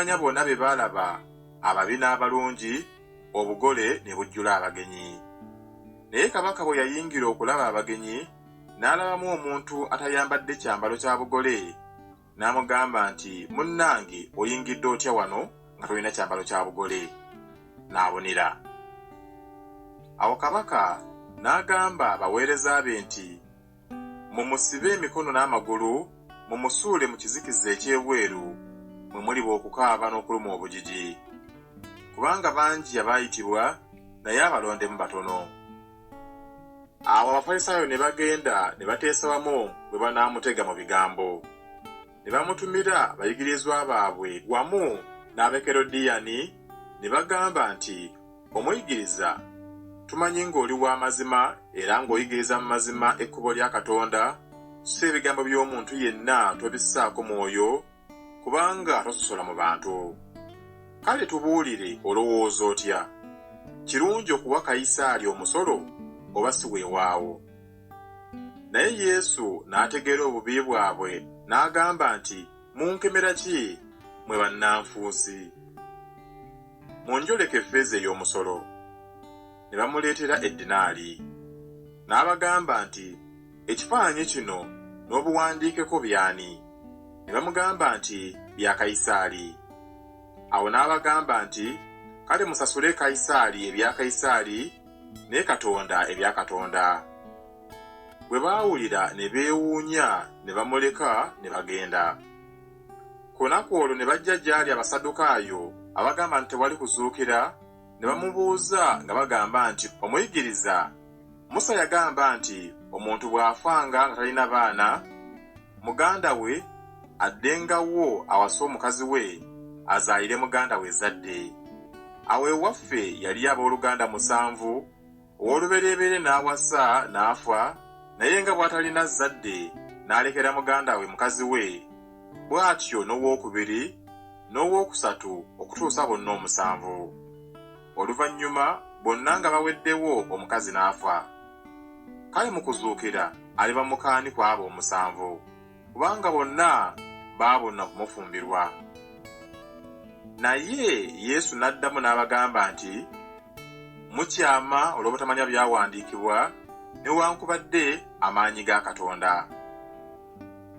Abanya bonna be baalaba ababi n'abalungi, obugole ne bujjula abagenyi. Naye kabaka bwe yayingira okulaba abagenyi, n'alabamu omuntu atayambadde kyambalo kya bugole, n'amugamba nti, "Munnange, oyingidde otya wano nga tolina kyambalo kya bugole?" N'abonera. Awo kabaka n'agamba abaweereza be nti, "Mumusibe emikono n'amagulu, mumusuule mu kizikiza eky'ebweru, mwe muliba okukaaba n'okuluma obujiji. Kubanga bangi abaayitibwa, naye abalondemu batono." Awo Abafalisaayo ne bagenda ne bateesa wamu bwe banaamutega mu bigambo. Ne bamutumira abayigirizwa baabwe wamu n'Abakerodiyani, ne bagamba nti, "Omuyigiriza, tumanyi ng'oli w'amazima era ng'oyigiriza mu mazima ekkubo lya Katonda, so ebigambo by'omuntu yenna tobissaako mwoyo, kubanga tososola mu bantu. Kale tubuulire, olowooza otya? Kirungi okuwa Kayisaali omusolo oba si weewaawo?" Naye Yesu n'ategeera obubi bwabwe n'agamba nti, "Munkemera ki, mwe bannanfuusi? Munjoleke effeeza ey'omusolo." Ne bamuleetera eddinaali. N'abagamba nti, "Ekifaananyi kino n'obuwandiikeko byani?" Ne bamugamba nti, "Bya Kayisaali." Awo n'abagamba nti, "Kale musasule Kayisaali ebya Kayisaali, ne Katonda ebya Katonda." Bwe baawulira ne beewuunya ne bamuleka ne bagenda. Ku lunaku olwo ne bajja gy'ali Abasaddukaayo abagamba nti tewali kuzuukira, ne bamubuuza nga bagamba nti, "Omuyigiriza, Musa yagamba nti omuntu bw'afanga nga talina baana, muganda we addengawo awase omukazi we azaayire muganda we ezzadde. Awo ewaffe yali abooluganda 7, ow'olubereberye n'awasa n'afa, naye nga bw'atalina zzadde n'alekera muganda we mukazi we, bw'atyo n'owookubiri n'owookusatu okutuusa bonna 7. Oluvannyuma bonna nga baweddewo omukazi n'afa. Kale mu kuzuukira aliba mukaani ku abo 7, kubanga bonna baabonna kumufumbirwa." Naye Yesu n'addamu n'abagamba nti, "Mukyama olw'obutamanya byawandiikibwa newankubadde amaanyi ga Katonda.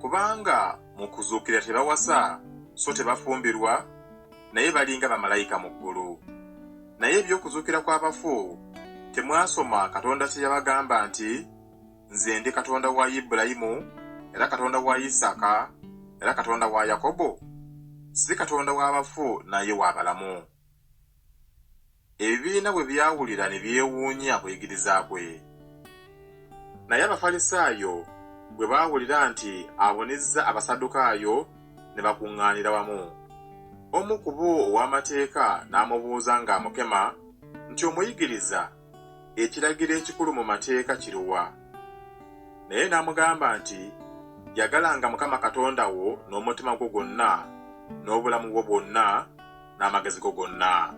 Kubanga mu kuzuukira tebawasa so tebafumbirwa, naye balinga bamalayika mu ggulu. Naye eby'okuzuukira kw'abafu temwasoma Katonda kye yabagamba nti, 'Nze ndi Katonda wa Ibulayimu, era Katonda wa Isaaka, era Katonda wa Yakobo?' Si Katonda w'abafu naye w'abalamu." Ebibiina bwe byawulira ne byewuunya kuyigiriza kwe. Naye Abafalisaayo bwe baawulira nti abonezza Abasaddukaayo ne bakuŋŋaanira wamu. Omu ku bo ow'amateeka n'amubuuza ng'amukema nti, "Omuyigiriza, ekiragiro ekikulu mu mateeka kiruwa?" Naye n'amugamba nti, "Yagalanga Mukama Katonda wo n'omutima gwo gwonna, n'obulamu bwo bwonna, n'amagezi go gonna.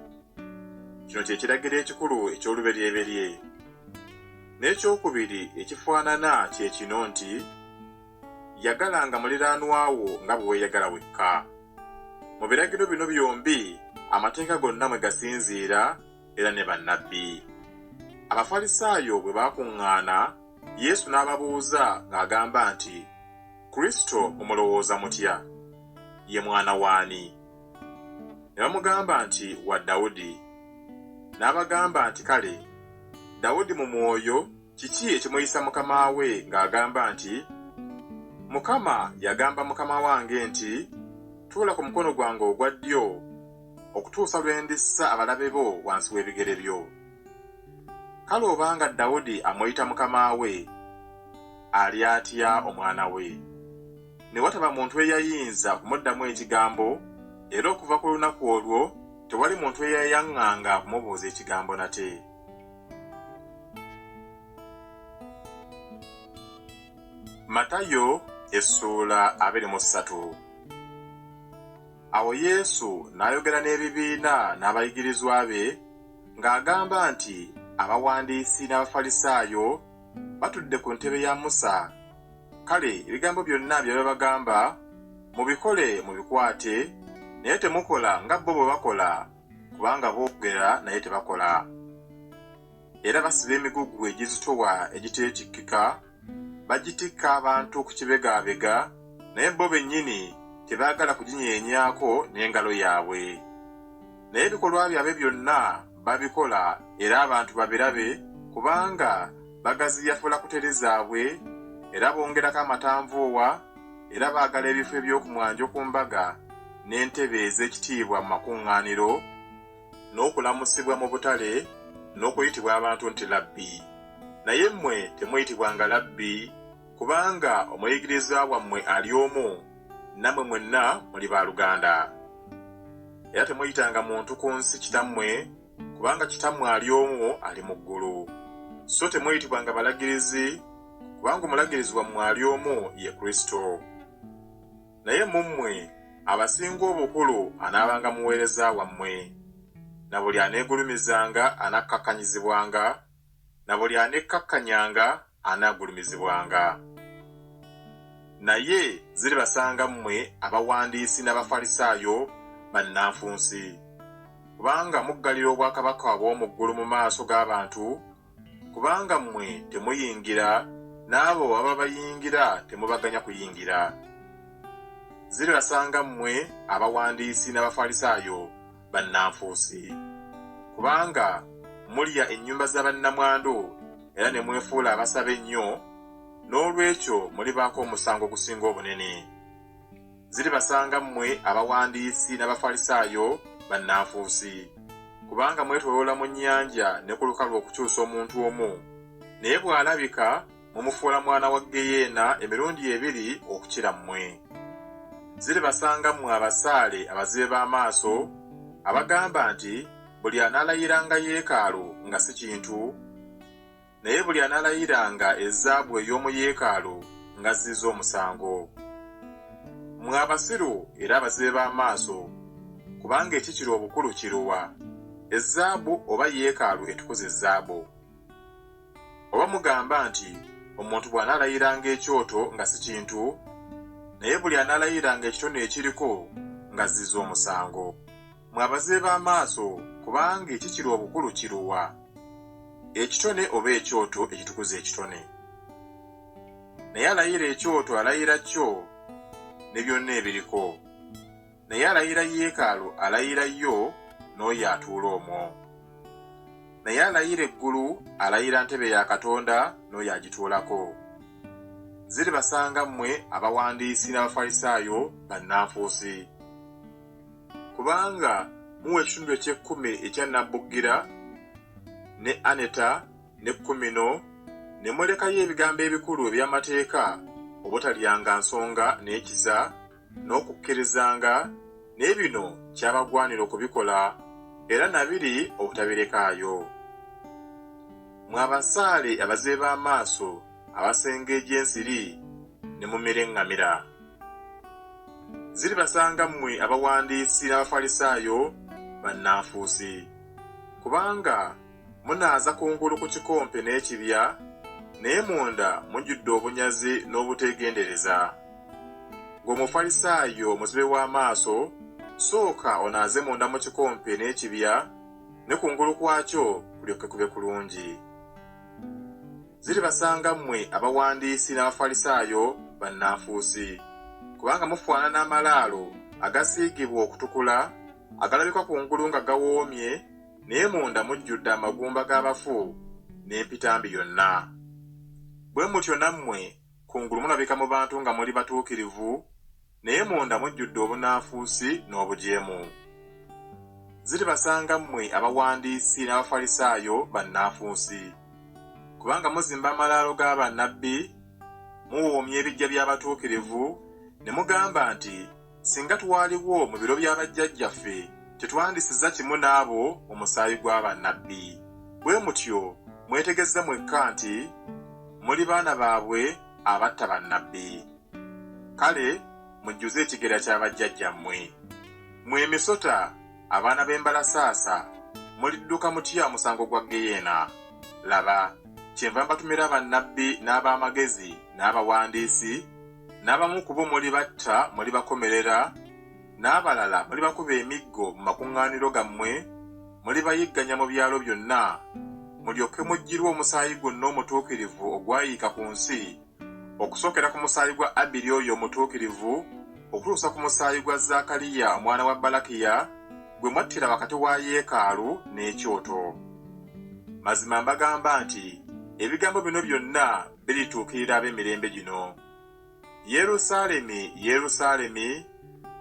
Kino kye kiragiro ekikulu eky'olubereberye. N'ekyokubiri ekifaanana kye kino nti, yagalanga muliraanwa wo nga bwe weeyagala wekka. Mu biragiro bino byombi amateeka gonna mwe gasinziira era ne bannabbi." Abafalisaayo bwe baakuŋŋaana, Yesu n'ababuuza ng'agamba nti, "Kristo mumulowooza mutya? Ye mwana waani?" Ne bamugamba nti, "Wa Dawudi." N'abagamba nti, "Kale, Dawudi mu mwoyo kiki ekimuyisa mukama we ng'agamba nti, 'Mukama yagamba mukama wange nti, tuula ku mukono gwange ogwa ddyo okutuusa lwe ndissa abalabe bo wansi w'ebigere byo.' Kale obanga Dawudi amuyita mukama we, ali atya omwana we?" Ne wataba muntu eyayinza kumuddamu ekigambo, era okuva ku lunaku olwo tewali muntu eyayaŋŋanga kumubuuza ekigambo nate. Matayo essuula 23. Awo Yesu n'ayogera n'ebibiina n'abayigirizwa be ng'agamba nti abawandiisi n'Abafalisaayo batudde ku ntebe ya Musa. Kale ebigambo byonna bye bagamba mubikole mubikwate, naye temukola nga bo bwe bakola, kubanga boogera naye tebakola. Era basiba emigugu egizitowa egiteetikkika, bagitikka abantu ku kibegaabega, naye bo bennyini tebaagala kuginyeenyaako n'engalo yaabwe. Naye ebikolwa byabwe byonna babikola era abantu babirabe, kubanga bagaziyafula kutere zaabwe, era bongerako amatanvuuwa, era baagala ebifo eby'okumwanjo ku mbaga n'entebe ez'ekitiibwa mu makuŋŋaaniro, n'okulamusibwa mu butale, n'okuyitibwa abantu nti labbi. Naye mmwe temuyitibwanga labbi, kubanga omuyigiriza wammwe ali omu, nammwe mwenna muli baaluganda. Era temuyitanga muntu ku nsi kitammwe, kubanga kitammwe ali omu ali mu ggulu. So temuyitibwanga balagirizi, kubanga omulagirizi wammwe ali omu ye Kristo. Naye mummwe abasinga obukulu anaabanga muweereza wammwe, na buli aneegulumizanga anakkakkanyizibwanga, na buli aneekkakkanyanga anaagulumizibwanga. Naye ziribasanga mmwe abawandiisi n'abafalisaayo bannanfunsi, kubanga muggalira obwakabaka obw'omu ggulu mu maaso g'abantu, kubanga mmwe temuyingira, n'abo ababayingira temubaganya kuyingira. Ziribasanga mmwe abawandiisi n'abafalisaayo bannanfuusi, kubanga mulya ennyumba z'abannamwandu era ne mwefuula abasaba ennyo, n'olwekyo mulibaako omusango ogusinga obunene. Ziribasanga mmwe abawandiisi n'abafalisaayo bannanfuusi, kubanga mwetoloola mu nnyanja ne ku lukalu okukyusa omuntu omu, naye bw'alabika mumufuula mwana wa Geyeena emirundi ebiri okukira mmwe. Ziribasanga mmwe abasaale abazibe b'amaaso, abagamba nti buli anaalayiranga yeekaalu nga si kintu, naye buli anaalayiranga ezzaabu ey'omu yeekaalu nga azizza omusango. Mmwe abasiru era abazibe b'amaaso, kubanga ekikira obukulu kiruwa, ezzaabu oba yeekaalu etukuza ezzaabu? Oba mugamba nti omuntu bw'anaalayiranga ekyoto nga si kintu, naye buli anaalayiranga ekitone ekiriko nga azizza omusango. Mmwe abazibe b'amaaso, kubanga ekikira obukulu kiruwa, ekitone oba ekyoto ekitukuza ekitone? Naye alayira ekyoto alayira kyo ne byonna ebiriko, naye alayira yeekaalu alayira yo n'oyo atuula omwo. Naye alayira eggulu alayira ntebe ya Katonda n'oyo agituulako. Ziribasanga mmwe abawandiisi n'abafalisaayo bannanfuusi, kubanga muwa ekitundu eky'ekkumi ekya Nabbugira ne Aneta ne Kumino, ne mulekayo ebigambo ebikulu eby'amateeka, obutalyanga nsonga n'ekisa, n'okukkirizanga, n'ebino kyabagwanira okubikola, era nabiri obutabirekaayo. Mmwe abasaale abazibe b'amaaso, abasengejja ensiri ne mumira eŋŋamira. Ziribasanga mmwe abawandiisi n'abafalisaayo bannanfuusi, kubanga munaaza kungulu ku kikompe n'ekibya, naye munda mujjudde obunyazi n'obuteegendereza. Ng'omufalisaayo omuzibe w'amaaso, sooka onaaze munda mu kikompe n'ekibya, ne kungulu kwakyo kulyoke kube kulungi. Ziribasanga mmwe abawandiisi n'abafalisaayo bannanfuusi, kubanga mufaanana amalaalo agasiigibwa okutukula, agalabika kungulu nga gawoomye, naye munda mujjudde amagumba g'abafu n'empitambi yonna. Bwe mutyo nammwe kungulu mulabika mu bantu nga muli batuukirivu, naye munda mujjudde obunaanfuusi n'obujeemu. Ziribasanga mmwe abawandiisi n'abafalisaayo bannanfuusi, kubanga muzimba amalaalo g'abannabbi, muwoomya ebiggya by'abatuukirivu, ne mugamba nti singa twaliwo mu biro bya bajjajjaffe tetwandisiza kimu n'abo omusaayi gw'abannabbi. Bwe mutyo mwetegezza mwekka nti muli baana baabwe abatta bannabbi. Kale mujjuze ekigera kya bajjajjammwe. Mmwe emisota, abaana b'embalasaasa, mulidduka mutya musango gwa Geyeena? Laba, kyenva mbatumira bannabbi n'ab'amagezi n'abawandiisi, n'abamu ku bo muli batta, muli bakomerera, n'abalala mulibakuba emiggo mu makuŋŋaaniro gammwe, mulibayigganya mu byalo byonna, mulyoke mujjirwe omusaayi gwonna omutuukirivu ogwayiika ku nsi, okusookera ku musaayi gwa Abiri oyo omutuukirivu okutuusa ku musaayi gwa Zaakaliya omwana wa Balakiya gwe mwattira wakati wa yeekaalu n'ekyoto. Mazima mbagamba nti ebigambo bino byonna birituukirira ab'emirembe gino. Yerusaalemi, Yerusaalemi,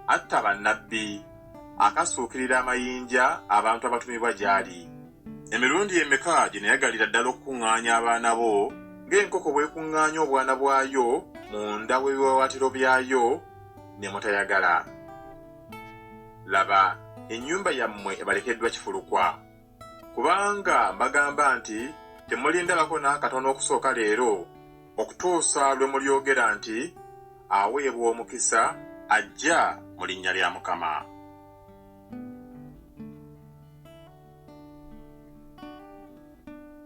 atta bannabbi, akasuukirira amayinja abantu abatumibwa gy'ali. Emirundi emeka gye nayagalira ddala okukuŋŋaanya abaana bo ng'enkoko bw'ekuŋŋaanya obwana bwayo munda w'ebiwawaatiro byayo, ne mutayagala. Laba, ennyumba yammwe ebalekeddwa kifulukwa. Kubanga mbagamba nti temulindabako n'akatono okusooka leero okutuusa lwe mulyogera nti aweebwa omukisa ajja mu linnya lya Mukama.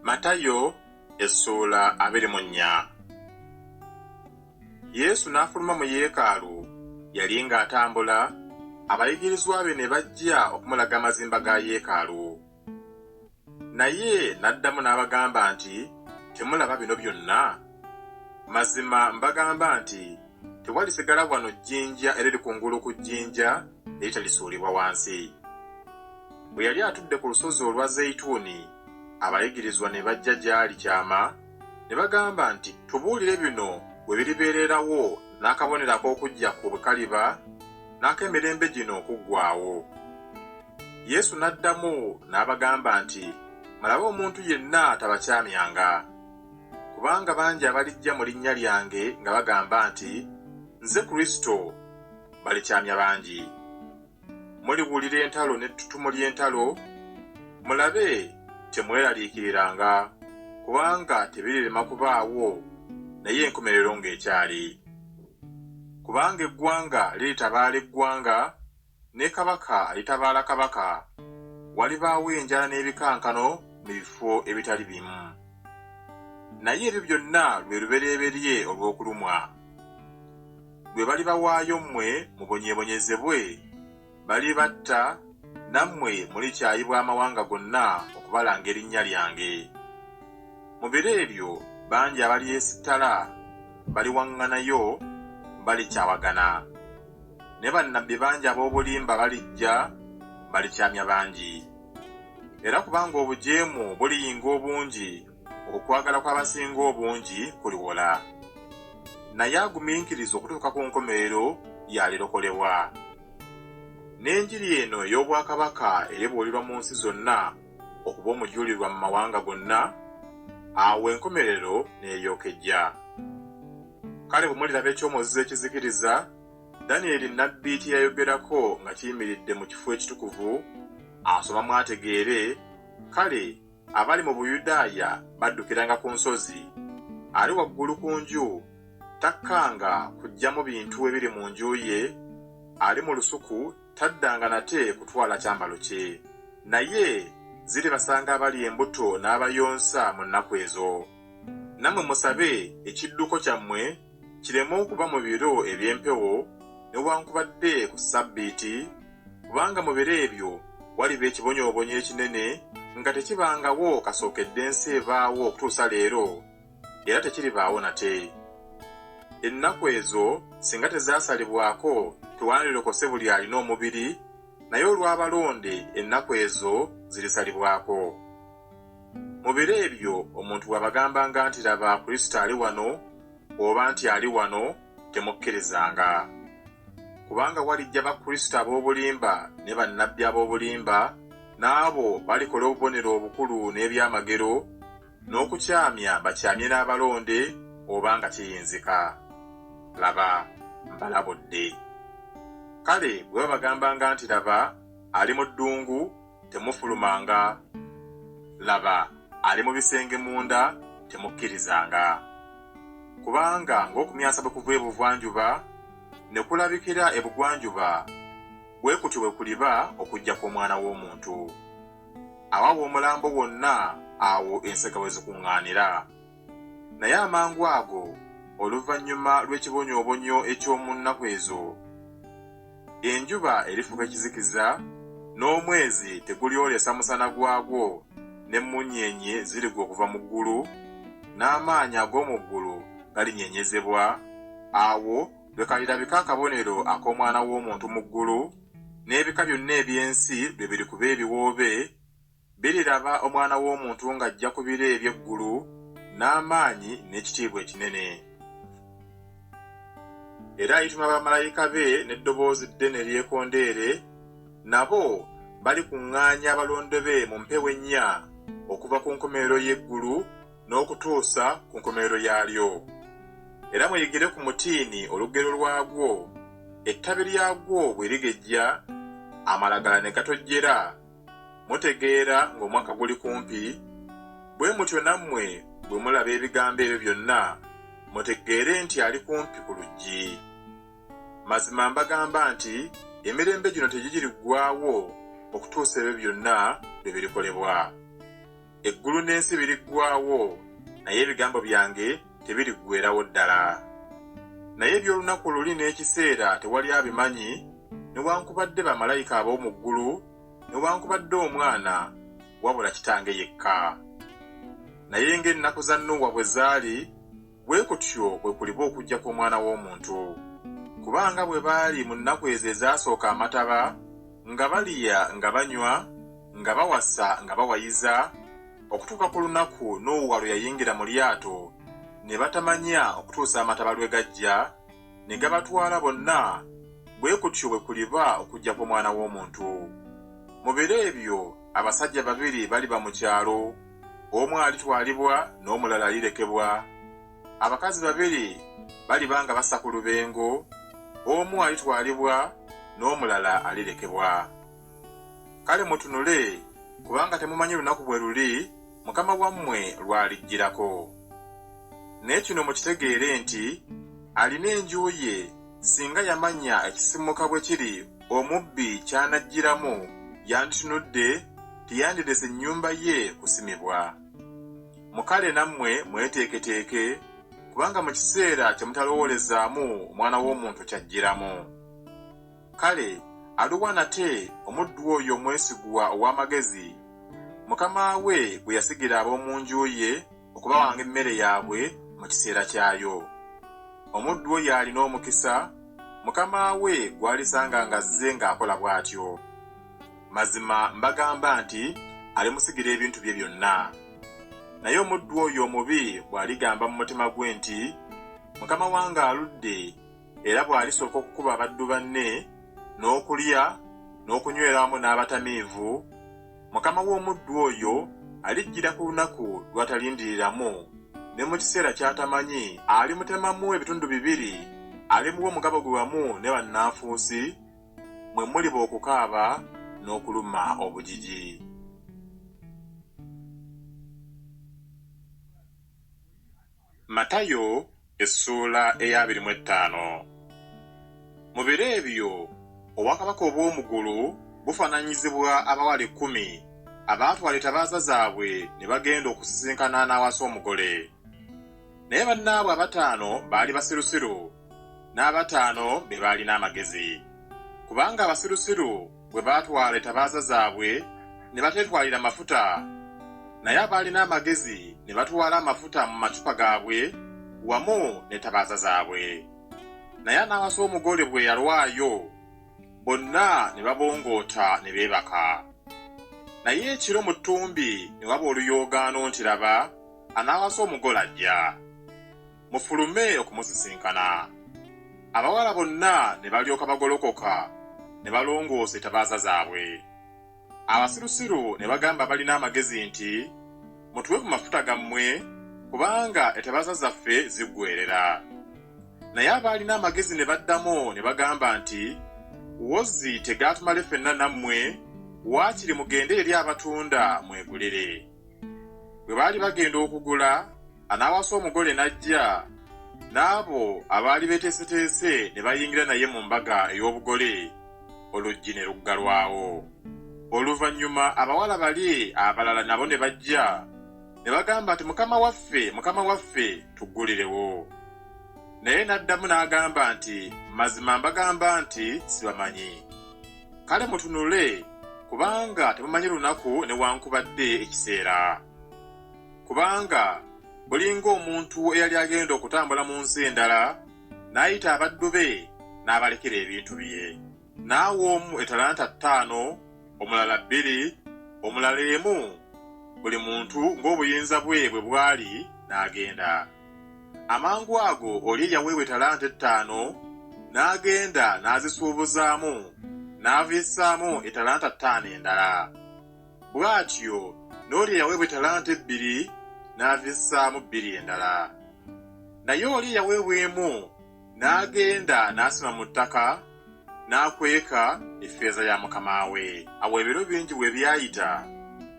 Matayo essuula 24. Yesu n'afuluma mu yeekaalu, yali ng'atambula, abayigirizwa be ne bajja okumulaga amazimba ga yeekaalu. Naye n'addamu n'abagamba nti, temulaba bino byonna? Mazima mbagamba nti tewalisigala wano jjinja eriri kungulu ku jjinja eritalisuulibwa wansi. Bwe yali atudde ku lusozi olwa Zeyituuni, abayigirizwa ne bajja gy'ali kyama, ne bagamba nti, tubuulire bino bwe biribeererawo n'akabonero ak'okujja ku bukaliba n'ak'emirembe gino okuggwaawo. Yesu n'addamu n'abagamba nti, mulabe omuntu yenna tabakyamyanga. Kubanga bangi abalijja mu linnya lyange nga bagamba nti, nze Kristo, balikyamya bangi. Muliwulira entalo n'ettutumu ly'entalo, mulabe temweraliikiriranga, kubanga tebirirema kubaawo, naye enkomerero ng'ekyali. Kubanga eggwanga liritabaala eggwanga, ne kabaka alitabaala kabaka, walibaawo enjala n'ebikankano mu bifo ebitali bimu. Naye ebyo byonna lwe lubereberye olw'okulumwa. Bwe balibawaayo mmwe mubonyeebonyezebwe, balibatta, nammwe mulikyayibwa amawanga gonna okubalanga erinnya lyange. Mu biro ebyo bangi abalyesittala baliwaŋŋanayo, balikyawagana. Ne bannabbi bangi ab'obulimba balijja, balikyamya bangi. Era kubanga obujeemu buliyinga obungi, okwagala kw'abasinga obungi kuliwola. Naye agumiikiriza okutuuka ku nkomerero yalirokolebwa. N'enjiri eno ey'obwakabaka eribuulirwa mu nsi zonna okuba omujulirwa mu mawanga gonna, awo enkomerero n'eyookejja. Kale bwe muliraba ekyomuzizo ekizikiriza, Danyeri nnabbi kye yayogerako nga kiyimiridde mu kifo ekitukuvu, asoma mwategeere, kale abali mu Buyudaaya baddukiranga ku nsozi, ali waggulu ku nju takkanga kuggyamu bintu ebiri mu nju ye, ali mu lusuku taddanga nate kutwala kyambalo kye. Naye ziribasanga abali embuto n'abayonsa mu nnaku ezo. Nammwe musabe ekidduko kyammwe kireme okuba mu biro eby'empewo newankubadde ku Ssabbiiti, kubanga mu biro ebyo waliba ekibonyoobonyo ekinene nga tekibangawo kasookedde ensi ebaawo okutuusa leero, era tekiribaawo nate. Ennaku ezo singa tezaasalibwako tewandilokose buli alina omubiri, naye olw'abalonde ennaku ezo zirisalibwako. Mu biro ebyo omuntu bw'abagambanga nti laba Kristo ali wano, oba nti ali wano, temukkirizanga. Kubanga walijja bakristo ab'obulimba ne bannabbi ab'obulimba, n'abo balikola obubonero obukulu n'ebyamagero, n'okukyamya bakyamye n'abalonde oba nga kiyinzika. Laba, mbalabudde. Kale bwe babagambanga nti laba ali mu ddungu, temufulumanga. Laba ali mu bisenge munda, temukkirizanga. Kubanga ng'okumyansa bwe kuva ebuvanjuba ne kulabikira ebugwanjuba, bwe kutyo bwe kuliba okujja kw'Omwana w'Omuntu. Awawa omulambo wonna, awo ensega we zikuŋŋaanira. Naye amangu ago, oluvannyuma lw'ekibonyoobonyo eky'omu nnaku ezo, enjuba erifuka ekizikiza, n'omwezi tegulyolesa musana gwagwo, n'emmunyeenye zirigwa okuva mu ggulu, n'amaanyi ag'omu ggulu galinyenyezebwa. Awo lwe kalirabika akabonero ak'Omwana w'Omuntu mu ggulu, n'ebika byonna eby'ensi bwe birikuba ebiwoobe, biriraba Omwana w'Omuntu ng'ajja ku biro eby'eggulu n'amaanyi n'ekitiibwa ekinene. Era ayituma bamalayika be n'eddoboozi ddene eryekondeere, nabo balikuŋŋaanya abalonde be mu mpewo ennya okuva ku nkomerero y'eggulu n'okutuusa ku nkomerero yaalyo. Era muyigire ku mutiini olugero lwagwo, ettabi lyagwo bwe ligejja, amalagala ne gatojjera, mutegeera ng'omwaka guli kumpi. Bwe mutyo nammwe bwe mulaba ebigambo ebyo byonna, mutegeere nti ali kumpi ku luggi. Mazima mbagamba nti emirembe gino tegigiriggwaawo okutuusa ebyo byonna bwe birikolebwa. Eggulu n'ensi biriggwaawo, naye ebigambo byange tebiriggweerawo ddala. Naye eby'olunaku luli n'ekiseera tewali abimanyi, newankubadde bamalayika ab'omu ggulu, newankubadde Omwana, wabula Kitange yekka. Naye ng'ennaku za Nuuwa bwe zaali, bwe kutyo bwe kuliba okujja kw'Omwana w'Omuntu. Kubanga bwe baali mu nnaku ezo ezaasooka amataba, nga balya nga banywa, nga bawasa nga bawayiza, okutuuka ku lunaku Nuuwa lwe yayingira mu lyato, ne batamanya okutuusa amataba lwe gajja, ne gabatwala bonna, bwe kutyo bwe kuliba okujja kw'Omwana w'Omuntu. Mu biro ebyo abasajja babiri baliba mu kyalo, omu alitwalibwa n'omulala alirekebwa. Abakazi babiri baliba nga bassa ku lubengo, omu alitwalibwa n'omulala alirekebwa. Kale mutunule, kubanga temumanyi lunaku bwe luli Mukama wammwe lw'alijjirako. Naye kino mukitegeere nti alina enju ye, singa yamanya ekisimuka bwe kiri omubbi ky'anajjiramu, yanditunudde tiyandirese ennyumba ye kusimibwa. Mukale nammwe mweteeketeeke, kubanga mu kiseera kye mutalowoolezaamu Omwana w'Omuntu kyajjiramu. Kale aluwa nate omuddu oyo omwesigwa ow'amagezi, Mukama we gwe yasigira ab'omu nju ye okubawanga emmere yaabwe mu kiseera kyayo. Omuddu oyo alina omukisa, Mukama we gw'alisanga ng'azze ng'akola bw'atyo. Mazima mbagamba nti alimusigira ebintu bye byonna. Naye omuddu oyo omubi bw'aligamba mu mutima gwe nti, Mukama wange aludde, era bw'alisooka okukuba abaddu banne, n'okulya n'okunywera wamu n'abatamiivu, Mukama w'omuddu oyo alijjira ku lunaku lw'atalindiriramu, ne mu kiseera ky'atamanyi alimutemamu ebitundu bibiri, alimuwa omugabo gwe wamu ne bannanfuusi, mwe muliba okukaaba n'okuluma obujiji. Matayo essuula eya 25. Mu biro ebyo obwakabaka obw'omu ggulu bufaananyizibwa abawala 10 abaatwala ettabaaza zaabwe ne bagenda okusisinkana n'awasa omugole. Naye bannaabwe 5 baali basirusiru, n'5 be baalina amagezi. Kubanga abasirusiru bwe baatwala ettabaaza zaabwe ne bateetwalira mafuta, naye abaalina amagezi ne batwala amafuta mu macupa gaabwe wamu n'ettabaaza zaabwe. Naye anaawasa omugole bwe yalwayo, bonna ne babongoota ne beebaka. Naye ekiro mu ttumbi ne waba oluyoogaano nti laba, anaawasa omugole ajja. Mufulume okumusisinkana. Abawala bonna ne balyoka bagolokoka ne balongoosa ettabaaza zaabwe. Abasirusiru ne bagamba abalina amagezi nti, mutuwe ku mafuta gammwe, kubanga ettabaaza zaffe ziggweerera. Naye abaalina amagezi ne baddamu ne bagamba nti, wozi tegaatumale ffenna nammwe, waakiri mugende eri abatunda mwegulire. Bwe baali bagenda okugula, anaawasa omugole n'ajja, n'abo abaali beeteeseteese ne bayingira naye mu mbaga ey'obugole, oluggi ne luggalwawo. Oluvannyuma abawala bali abalala nabo ne bajja, ne bagamba nti, Mukama waffe, tugulirewo. Naye n'addamu n'agamba nti, mazima mbagamba nti sibamanyi. Kale mutunule, kubanga temumanyi lunaku newankubadde ekiseera. Kubanga bulinga omuntu eyali agenda okutambula mu nsi endala, n'ayita abaddu be n'abalekera ebintu bye. N'awa omu ettalanta 5, omulala 2, omulala 1, buli muntu ng'obuyinza bwe bwe bwali, n'agenda. Amangu ago oli eyaweebwa ettalanta 5 n'agenda n'azisuubuzaamu, n'avissaamu ettalanta 5 endala. Bw'atyo n'oli eyaweebwa ettalanta 2 n'avissaamu 2 endala. Naye oli eyaweebwa 1 n'agenda n'asima mu ttaka, n'akweka effeeza ya mukama we. Awo ebiro bingi bwe byayita,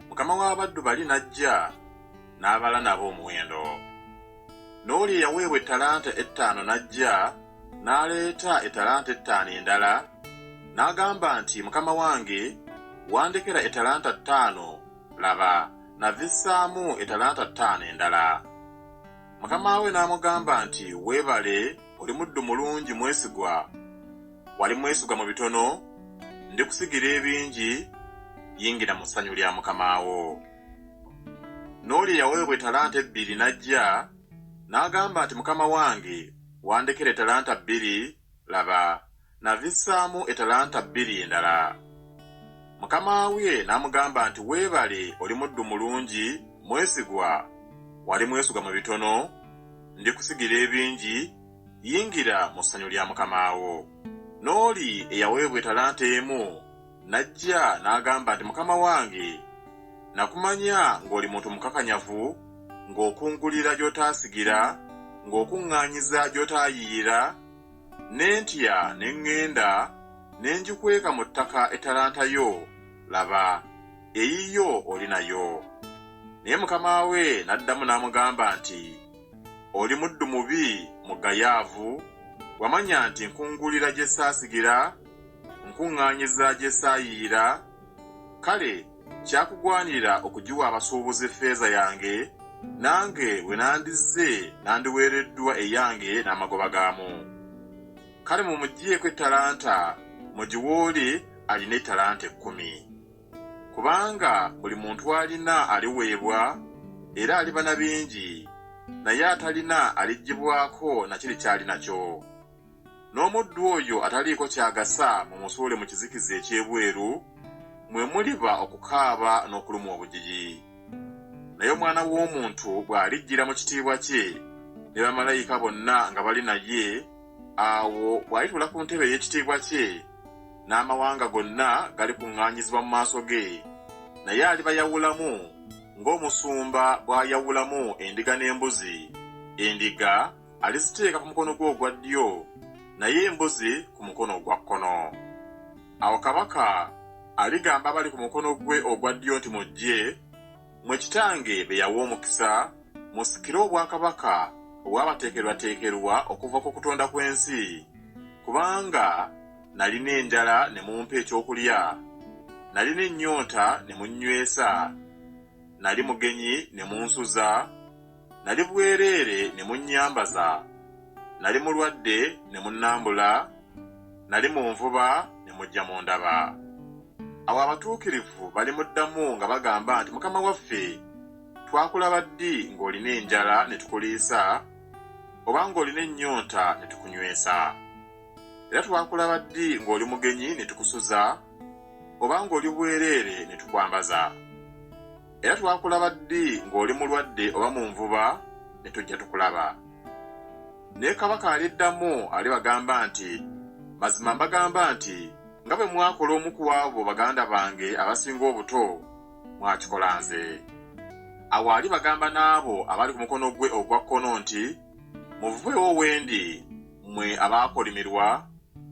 mukama w'abaddu bali n'ajja n'abala nabo omuwendo. N'oli eyaweebwa ettalanta 5 n'ajja n'aleeta ettalanta 5 endala, n'agamba nti, mukama wange, wandekera ettalanta 5, laba navissaamu ettalanta 5 endala. Mukama we n'amugamba nti, weebale, oli muddu mulungi mwesigwa. Wali mwesigwa mu bitono, ndikusigira ebingi, yingira mu ssanyu lya mukama wo. N'oli eyaweebwa ettalanta 2 n'ajja n'agamba nti, mukama wange, wandekera ettalanta 2, laba navissaamu ettalanta 2 endala. Mukama we n'amugamba nti, weebale, oli muddu mulungi mwesigwa. Wali mwesigwa mu bitono, ndikusigira ebingi, yingira mu ssanyu lya mukama wo. N'oli eyaweebwa ettalanta 1 n'ajja n'agamba nti, mukama wange, nakumanya ng'oli muntu mukakanyavu, ng'okungulira gy'otaasigira, ng'okuŋŋaanyiza gy'otaayiiyira, n'entya ne ŋŋenda, ne ngikweka mu ttaka ettalanta yo, laba, eyiyo oli nayo. Naye mukama we n'addamu n'amugamba nti, oli muddu mubi, mugayaavu, wamanya nti nkungulira gye saasigira, nkuŋŋaanyiza gye saayiiyira, kale kyakugwanira okugiwa abasuubuzi effeeza yange, nange bwe nandizze nandiweereddwa eyange n'amagoba gaamu. Kale mumuggyeeko ettalanta, mugiwe oli alina ettalanta 10. Kubanga buli muntu alina aliweebwa, era aliba na bingi, naye atalina aliggyibwako na kiri kyali nakyo. N'omuddu oyo ataliiko kyagasa mumusuule mu kizikiza eky'ebweru, mwe muliba okukaaba n'okuluma obujiji. Naye omwana w'omuntu bw'alijjira mu kitiibwa kye, ne bamalayika bonna nga bali naye, awo bw'alitula ku ntebe y'ekitiibwa kye, n'amawanga gonna galikuŋŋaanyizibwa mu maaso ge, naye alibayawulamu ng'omusumba bw'ayawulamu endiga n'embuzi. Endiga aliziteeka ku mukono gwe ogwa ddyo, naye embuzi ku mukono ogwa kkono. Awo kabaka aligamba abali ku mukono gwe ogwa ddyo nti, mujje, mwe kitange be yawa omukisa, musikire obwakabaka obwabateekerwateekerwa okuva ku kutonda kw'ensi. Kubanga nalina enjala ne mumpa ekyokulya, nalina ennyonta ne munnywesa, nali mugenyi ne munsuza, nali bwereere ne munnyambaza, nali mulwadde ne munnambula, nali mu nvuba ne mujja mu ndaba. Awo abatuukirivu balimuddamu nga bagamba nti, mukama waffe, twakulaba ddi ng'olina enjala ne tukuliisa, oba ng'olina ennyonta ne tukunywesa? Era twakulaba ddi ng'oli mugenyi ne tukusuza, oba ng'oli bwereere ne tukwambaza? Era twakulaba ddi ng'oli mulwadde oba mu nvuba ne tujja tukulaba? Naye kabaka aliddamu alibagamba nti, mazima mbagamba nti, nga bwe mwakola omu ku abo baganda bange abasinga obuto, mwakikola nze. Awo alibagamba n'abo abali ku mukono gwe ogwa kkono nti, muveewo wendi, mmwe abaakolimirwa,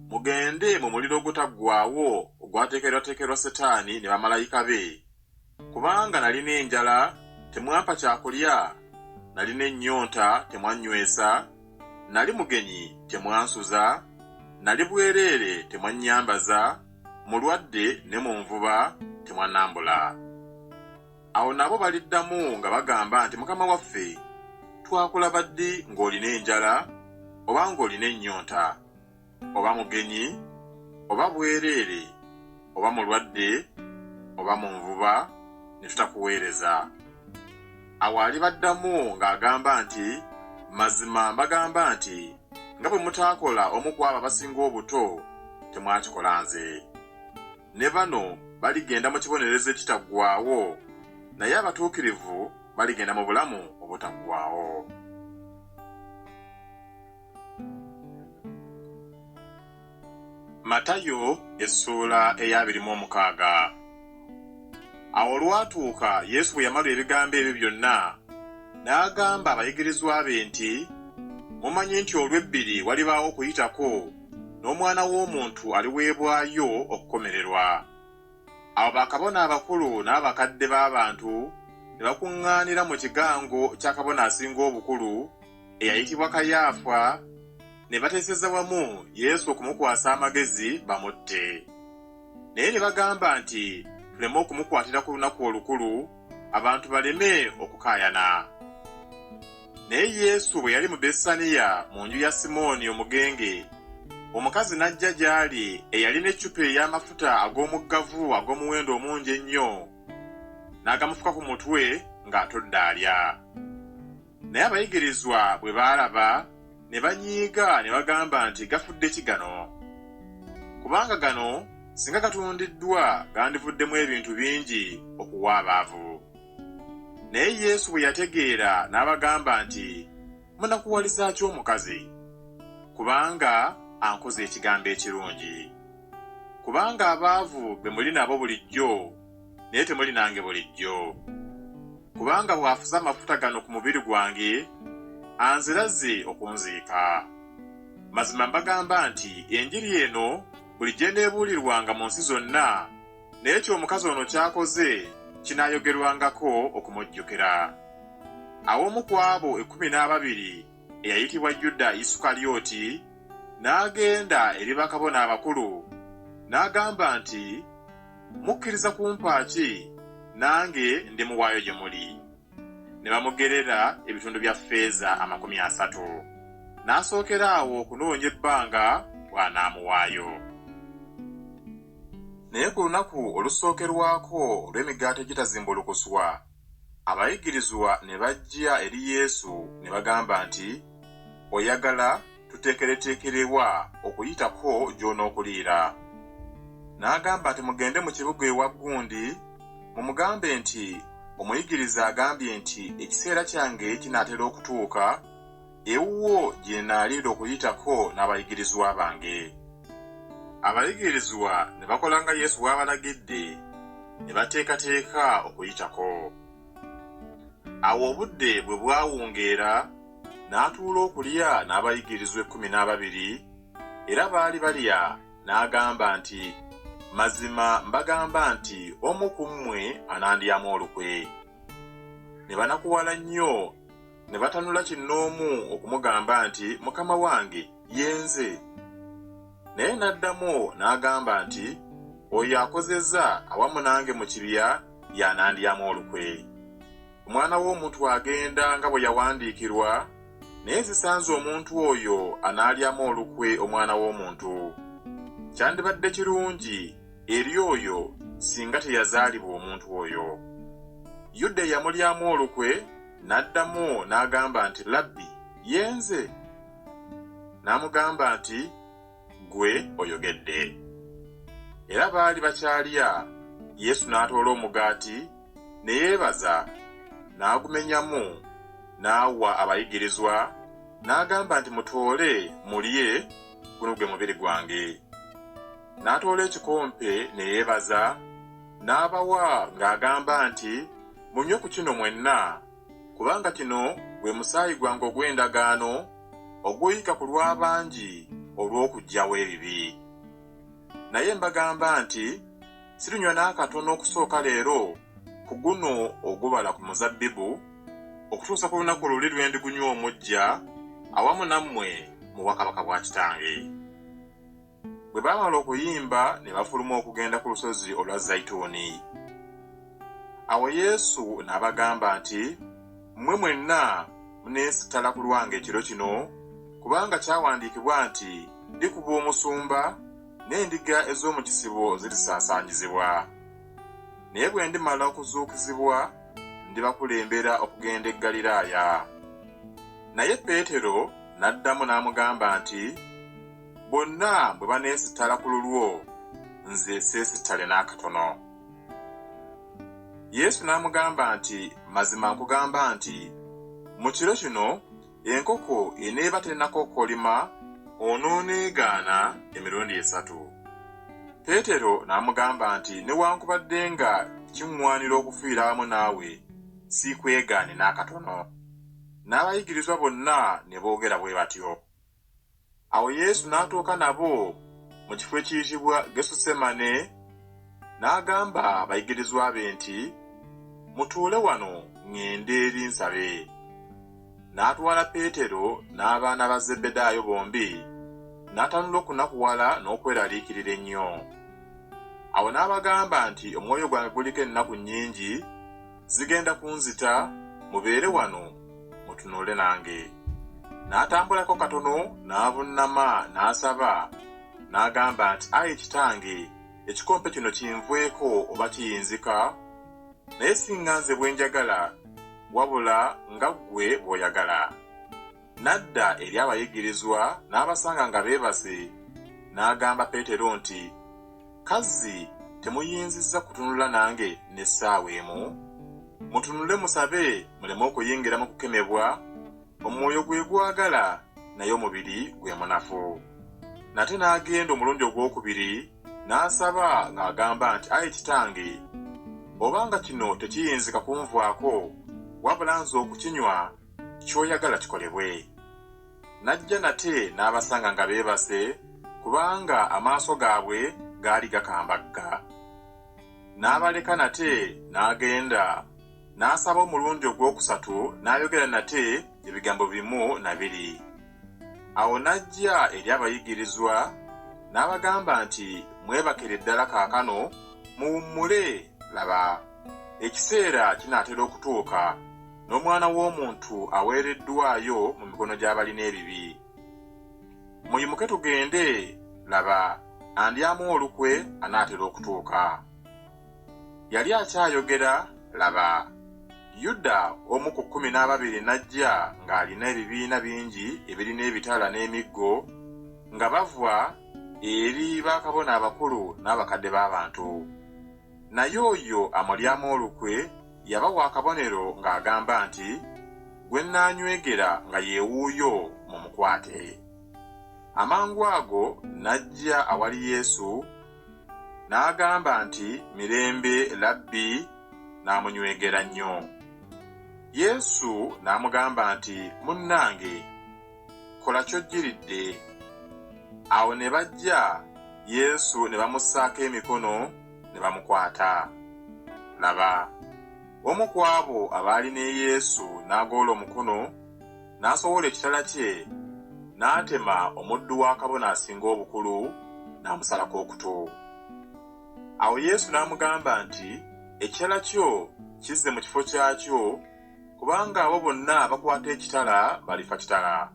mugende mu muliro ogutaggwaawo ogwateekerwateekerwa Setaani ne bamalayika be. Kubanga nalina enjala, temwampa kyakulya, nalina ennyonta, temwannywesa, nali mugenyi, temwansuza, nali bwereere, temwannyambaza, mulwadde ne mu nvuba, temwannambula. Awo nabo baliddamu nga bagamba nti, mukama waffe, twakulaba ddi ng'olina enjala, oba ng'olina ennyonta, oba mugenyi, oba bwereere, oba mulwadde, oba mu nvuba, ne tutakuweereza. Awo alibaddamu ng'agamba nti, mazima mbagamba nti, nga bwe mutaakola omu ku abo abasinga obuto, temwakikola nze. Ne bano baligenda mu kibonerezo ekitaggwaawo, naye abatuukirivu baligenda mu bulamu obutaggwaawo. Matayo essuula eya 26. Awo olwatuuka Yesu bwe yamala ebigambo ebyo byonna, n'agamba abayigirizwa be nti, mumanyi nti olw'ebbiri walibaawo okuyitako, n'Omwana w'Omuntu aliweebwayo okukomererwa. Awo bakabona abakulu n'abakadde b'abantu ne bakuŋŋaanira mu kigango kya kabona asinga obukulu eyayitibwa Kayaafa, ne bateeseza wamu Yesu okumukwasa amagezi bamutte. Naye ne bagamba nti tuleme okumukwatira ku lunaku olukulu, abantu baleme okukaayana. Naye Yesu bwe yali mu Besaniya mu nju ya Simooni omugenge, omukazi n'ajja gy'ali eyalina eccupa ey'amafuta ag'omuggavu ag'omuwendo omungi ennyo, n'agamufuka ku mutwe ng'atodde alya. Naye abayigirizwa bwe baalaba ne banyiiga ne bagamba nti gafudde ki gano? Kubanga gano singa gatundiddwa gandivuddemu ebintu bingi okuwa abaavu. Naye Yesu bwe yategeera n'abagamba nti, munakuwaliza ki omukazi? Kubanga ankoze ekigambo ekirungi. Kubanga abaavu be muli nabo bulijjo, naye temuli nange bulijjo. Kubanga bw'afuza amafuta gano ku mubiri gwange, anzirazze okunziika. Mazima mbagamba nti enjiri eno buli gye neebuulirwanga mu nsi zonna, naye ky'omukazi ono ky'akoze kinaayogerwangako okumujjukira. Awo omu ku abo 12 eyayitibwa Yuda Isukalyoti n'agenda eri bakabona abakulu n'agamba nti, mukkiriza kumpa ki nange ndimuwaayo gye muli? Ne bamugerera ebitundu bya ffeeza 30. N'asookera awo okunoonya ebbanga bw'anaamuwaayo. Naye ku lunaku olusookerwako olw'emigaati egitazimbulukuswa, abayigirizwa ne bajja eri Yesu ne bagamba nti, oyagala tuteekereteekerewa okuyitako gy'onookuliira? N'agamba nti mugende mu kibuga ewa gundi, mumugambe nti, omuyigiriza agambye nti ekiseera kyange kinaatera okutuuka, ewuwo gye naaliira okuyitako n'abayigirizwa bange. Abayigirizwa ne bakola nga Yesu bw'abalagidde, ne bateekateeka okuyitako. Awo obudde bwe bwawungeera, n'atuula okulya n'abayigirizwa 12, era baali balya, n'agamba nti, mazima mbagamba nti omu ku mmwe anandyamu olukwe. Ne banakuwala nnyo, ne batanula kinnoomu okumugamba nti, mukama wange, yenze. Naye n'addamu n'agamba nti, oyo akozezza awamu nange mu kibya y'anandyamu olukwe. Omwana w'omuntu agenda nga bwe yawandiikirwa, naye zisanze omuntu oyo anaalyamu olukwe omwana w'omuntu. Kyandibadde kirungi eri oyo singa teyazaalibwa omuntu oyo. Yuda eyamulyamu olukwe n'addamu n'agamba nti, labbi, yenze. N'amugamba nti, gwe oyogedde. Era baali bakyalya, Yesu n'atoola omugaati, ne yeebaza, n'agumenyamu, n'awa abayigirizwa, n'agamba nti mutoole mulye, guno gwe mubiri gwange. N'atoola ekikompe ne yeebaza, n'abawa ng'agamba nti, munywe ku kino mwenna, kubanga kino gwe musaayi gwange ogw'endagaano, oguyika ku lw'abangi olw'okuggyawo ebibi. Naye mbagamba nti, sirunywa n'akatono okusooka leero ku guno ogubala ku muzabbibu, okutuusa ku lunaku luli lwe ndigunywa omuggya awamu nammwe mu bwakabaka bwa Kitange. Bwe baamala okuyimba ne bafuluma okugenda ku lusozi olwa Zayituuni. Awo Yesu n'abagamba nti, mmwe mwenna muneesittala ku lwange ekiro kino, kubanga kyawandiikibwa nti ndikuba omusumba n'endiga ez'omu kisibo zirisaasaanyizibwa. Naye bwe ndimala okuzuukizibwa ndibakulembera okugenda e Ggaliraaya. Naye Peetero n'addamu n'amugamba nti, bonna bwe baneesittala ku lulwo, nze seesittale n'akatono. Yesu n'amugamba nti, mazima nkugamba nti mu kiro kino enkoko eneeba tennakokkolima onooneegaana emirundi 3. Peetero n'amugamba nti, newankubadde nga kiŋŋwanira okufiira awamu naawe, siikwegaane n'akatono. N'abayigirizwa bonna ne boogera bwe batyo. Awo Yesu n'atuuka nabo mu kifo ekiyitibwa Gesusemane, n'agamba abayigirizwa be nti, mutuule wano ŋŋende eri nsabe. N'atwala Peetero n'abaana ba Zebbedaayo bombi, n'atanula okunakuwala n'okweraliikirira ennyo. Awo n'abagamba nti, omwoyo gwange guliko ennaku nnyingi, zigenda kunzita, mubeere wano mutunuule nange. N'atambulako katono, n'avunnama, n'asaba, n'agamba nti, ayi Kitange, ekikompe kino kinveeko oba kiyinzika, naye singa nze bwe njagala, wabula nga ggwe bw'oyagala. N'adda eri abayigirizwa n'abasanga nga beebase, n'agamba Peetero nti, kazzi temuyinzizza kutunula nange n'essaawa emu? Mutunule musabe muleme okuyingira mu kukemebwa, omwoyo gwe gwagala naye omubiri gwe munafu. Nate n'agenda omulundi ogwokubiri n'asaba ng'agamba nti, ayi Kitange, obanga kino tekiyinzika kunvaako, wabula nze okukinywa, ky'oyagala kikolebwe. N'ajja nate n'abasanga nga beebase, kubanga amaaso gaabwe gaali gakambagga. N'abaleka nate n'agenda, n'asaba omulundi ogwokusatu, n'ayogera nate ebigambo bimu na biri. Awo n'ajja eri abayigirizwa n'abagamba nti, mwebakire ddala kaakano, muwummule, laba, ekiseera kinaatera okutuuka, n'Omwana w'Omuntu aweereddwayo mu mikono gy'abalina ebibi. Muyimuke tugende, laba, andyamu olukwe anaatera okutuuka. Yali akyayogera, laba, Yuda omu ku 12 n'ajja ng'alina ebibiina bingi ebirina ebitala n'emiggo, nga bava eri bakabona abakulu n'abakadde b'abantu. Naye oyo amulyamu olukwe yabawa akabonero ng'agamba nti, gwe nnaanywegera nga yeewuuyo mumukwate. Amangu ago n'ajja awali Yesu, n'agamba nti, mirembe, Labbi, n'amunywegera nnyo. Yesu n'amugamba nti, munnange, kola ky'ojjiridde. Awo ne bajja, Yesu ne bamussaako emikono ne bamukwata. Laba, omu ku abo abaali ne Yesu n'agoola omukono, n'asowola ekitala kye, n'atema omuddu wa kabona asinga obukulu, n'amusalako okutu. Awo Yesu n'amugamba nti, ekitala kyo kizze mu kifo kyakyo, kubanga abo bonna abakwata ekitala balifa kitala.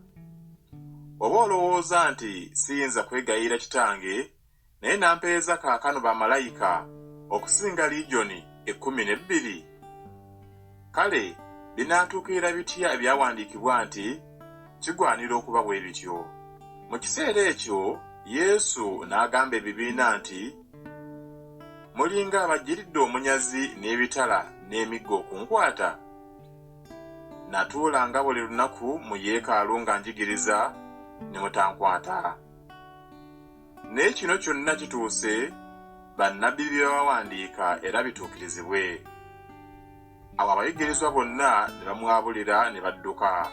Oba olowooza nti siyinza kwegayirira Kitange, naye nampeeza kaakano bamalayika okusinga Ligyoni 12? Kale, binaatuukirira bitya ebyawandiikibwa nti kigwanira okuba bwe bityo? Mu kiseera ekyo Yesu n'agamba ebibiina nti, mulinga abajjiridde omunyazi n'ebitala n'emiggo okunkwata? Natuulanga buli lunaku mu yeekaalu nga njigiriza, ne mutankwata. Naye kino kyonna kituuse, bannabbi bye bawandiika era bituukirizibwe. Awo abayigirizwa bonna ne bamwabulira ne badduka.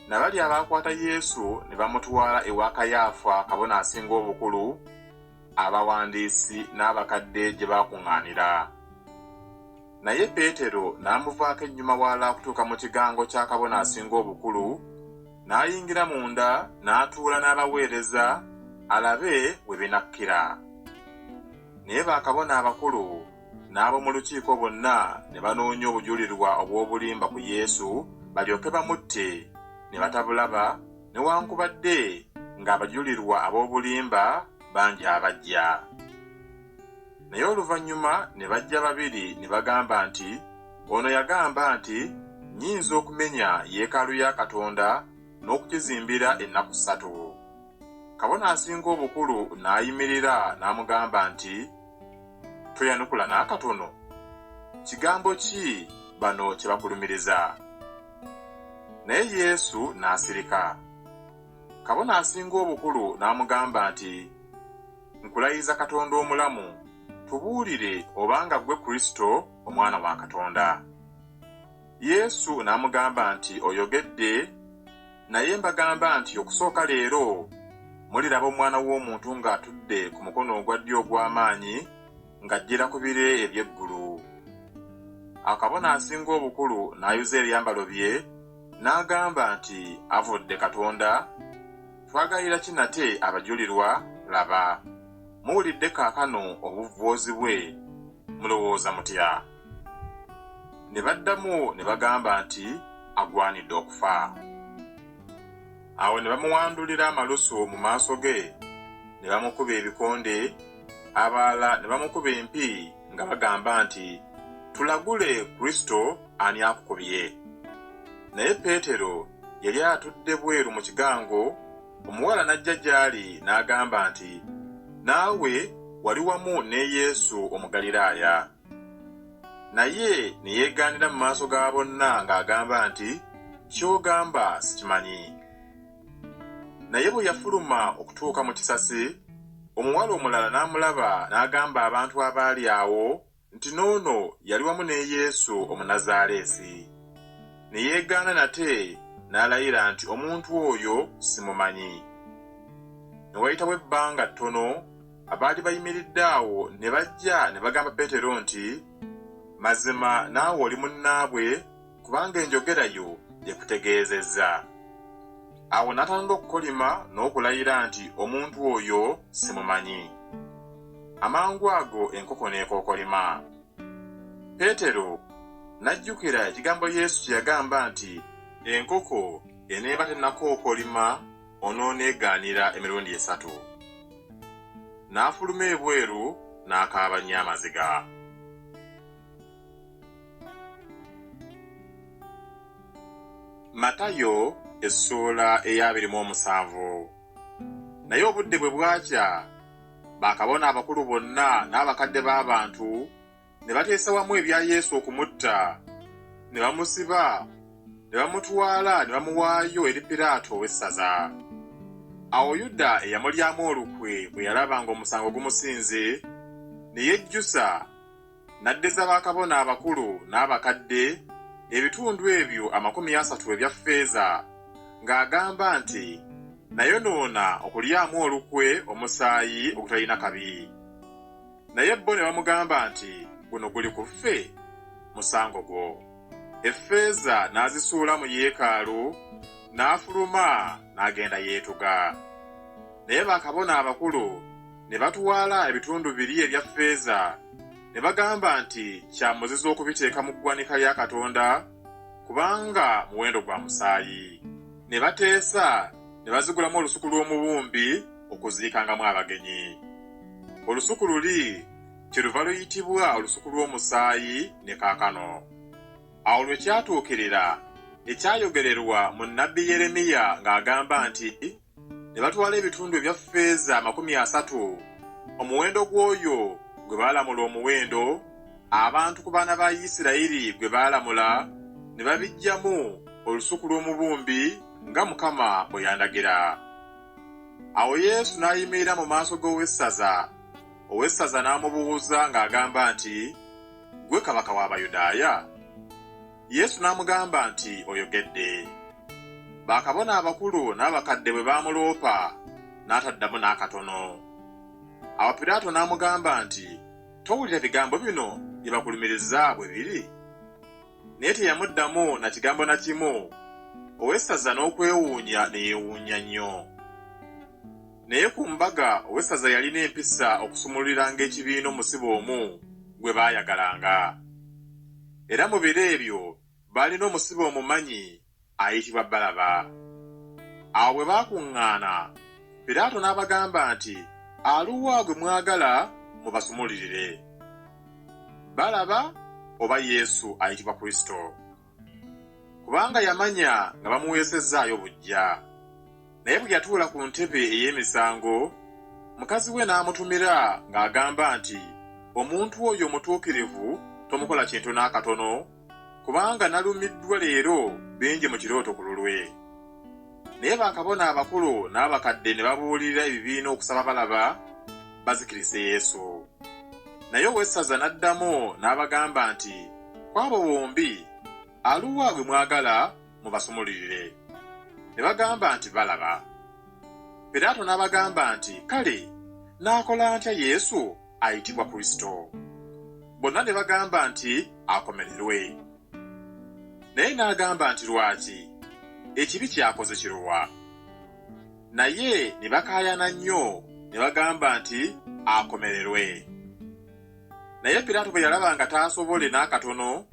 Nabali abaakwata Yesu ne bamutwala ewa Kayaafa kabona asinga obukulu, abawandiisi n'abakadde gye baakuŋŋaanira. Naye Peetero n'amuvaako ennyuma wala okutuuka mu kigango kya kabona asinga obukulu, n'ayingira munda n'atuula n'abaweereza alabe we binakkira. Naye bakabona abakulu n'ab'omu lukiiko bonna ne banoonya obujulirwa obw'obulimba ku Yesu balyoke bamutte, ne batabulaba, newankubadde ng'abajulirwa ab'obulimba bangi abajja. Naye oluvannyuma ne bajja babiri ne bagamba nti, ono yagamba nti nnyinza okumenya yeekaalu ya Katonda n'okukizimbira ennaku 3. Kabona asinga obukulu n'ayimirira n'amugamba nti, toyanukula n'akatono? Kigambo ki bano kye bakulumiriza? Naye Yesu n'asirika. Kabona asinga obukulu n'amugamba nti, nkulayiza Katonda omulamu, tubuulire obanga ggwe Kristo omwana wa Katonda. Yesu n'amugamba nti, oyogedde, naye mbagamba nti okusooka leero muliraba Omwana w'Omuntu ng'atudde ku mukono ogwa ddyo ogw'amaanyi ng'ajjira ku bire eby'eggulu. Akabona asinga obukulu n'ayuza ebyambalo bye n'agamba nti, avudde Katonda, twagalira ki nate abajulirwa? Laba, muwulidde kaakano obuvvoozi bwe, mulowooza mutya? Ne baddamu ne bagamba nti, agwanidde okufa. Awo ne bamuwandulira amalusu mu maaso ge, ne bamukuba ebikonde, abalala ne bamukuba empi nga bagamba nti, tulagule Kristo ani akukubye. Naye Peetero yali atudde bweru mu kigango, omuwala n'ajja gy'ali n'agamba nti, naawe wali wamu ne Yesu Omugaliraaya. Naye ne yeegaanira mu maaso ga bonna ng'agamba nti, ky'ogamba sikimanyi. Naye bwe yafuluma okutuuka mu kisasi, omuwala omulala n'amulaba n'agamba abantu abaali awo nti n'ono yali wamu ne Yesu Omunazaaleesi. Ne yeegaana nate n'alayira nti omuntu oyo simumanyi. Ne wayitawo ebbanga ttono, abaali bayimiridde awo ne bajja ne bagamba Peetero nti, mazima naawe oli munnaabwe, kubanga enjogera yo ekutegeezezza. Awo n'atandika okukolima n'okulayira nti omuntu oyo simumanyi. Amangu ago enkoko n'ekookolima. Peetero n'ajjukira ekigambo Yesu kye yagamba nti, enkoko eneeba tennakookolima onooneegaanira emirundi 3. N'afuluma ebweru n'akaaba nnyo amaziga. Matayo essuula eya 27. Naye obudde bwe bwakya, bakabona abakulu bonna n'abakadde b'abantu ne bateesa wamu ebya Yesu okumutta, ne bamusiba, ne bamutwala ne bamuwaayo eri Piraato ow'essaza. Awo Yuda eyamulyamu olukwe bwe yalaba ng'omusango gumusinze, ne yejjusa, n'addeza bakabona abakulu n'abakadde ebitundu ebyo 30 ebya ffeeza, ng'agamba nti, nayonoona okulyamu olukwe omusaayi ogutalina kabi. Naye bo ne bamugamba nti, guno guli ku ffe, musango gwo. Effeeza n'azisuula mu yeekaalu, n'afuluma n'agenda yeetuga. Naye bakabona abakulu ne batwala ebitundu 2 ebya ffeeza, ne bagamba nti kya muzizo okubiteeka mu ggwanika lya Katonda, kubanga muwendo gwa musaayi. Ne bateesa ne bazigulamu olusuku lw'omubumbi okuziikangamu abagenyi. Olusuku luli kyeluva luyitibwa olusuku lw'omusaayi ne kaakano. Awo lwe kyatuukirira ekyayogererwa mu nnabbi Yeremiya ng'agamba nti, ne batwala ebitundu ebya ffeeza 30, omuwendo gw'oyo gwe baalamula omuwendo, abantu ku baana ba Isirayiri gwe baalamula, ne babiggyamu olusuku lw'omubumbi nga Mukama bwe yandagira. Awo Yesu n'ayimirira mu maaso g'owessaza. Owessaza n'amubuuza ng'agamba nti, gwe kabaka w'Abayudaaya? Yesu n'amugamba nti, oyogedde. Bakabona abakulu n'abakadde bwe baamuloopa, n'ataddamu n'akatono. Awo Piraato n'amugamba nti, towulira bigambo bino bye bakulumiriza bwe biri? Naye teyamuddamu na kigambo na kimu. Owessaza n'okwewuunya ne yeewuunya nnyo. Naye ku mbaga owessaza yalina empisa okusumululiranga ekibiina omusibe omu gwe baayagalanga. Era mu biro ebyo baalina omusibe omumanyi ayitibwa Balaba. Awo bwe baakuŋŋaana, Piraato n'abagamba nti, "Aluwa gwe mwagala mubasumulirire, Balaba oba Yesu ayitibwa Kristo?" Kubanga yamanya nga bamuweesezaayo buggya. Naye bwe yatuula ku ntebe ey'emisango, mukazi we n'amutumira ng'agamba nti, "Omuntu oyo omutuukirivu tomukola kintu n'akatono, kubanga nalumiddwa leero bingi mu kirooto ku lulwe." Naye bakabona abakulu n'abakadde ne babuulirira ebibiina okusaba Balaba bazikirize Yesu. Naye owessaza n'addamu n'abagamba nti, "Kwabo bombi, aluwa gwe mwagala mubasumulirire?" Ne bagamba nti, "Balaba." Piraato n'abagamba nti, "Kale, naakola ntya Yesu ayitibwa Kristo?" Bonna ne bagamba nti, "Akomererwe." Naye n'agamba nti, "Lwaki? Ekibi kyakoze kiruwa?" Naye ne bakaayana nnyo ne bagamba nti, "Akomererwe." Naye Piraato bwe yalaba nga taasobole n'akatono,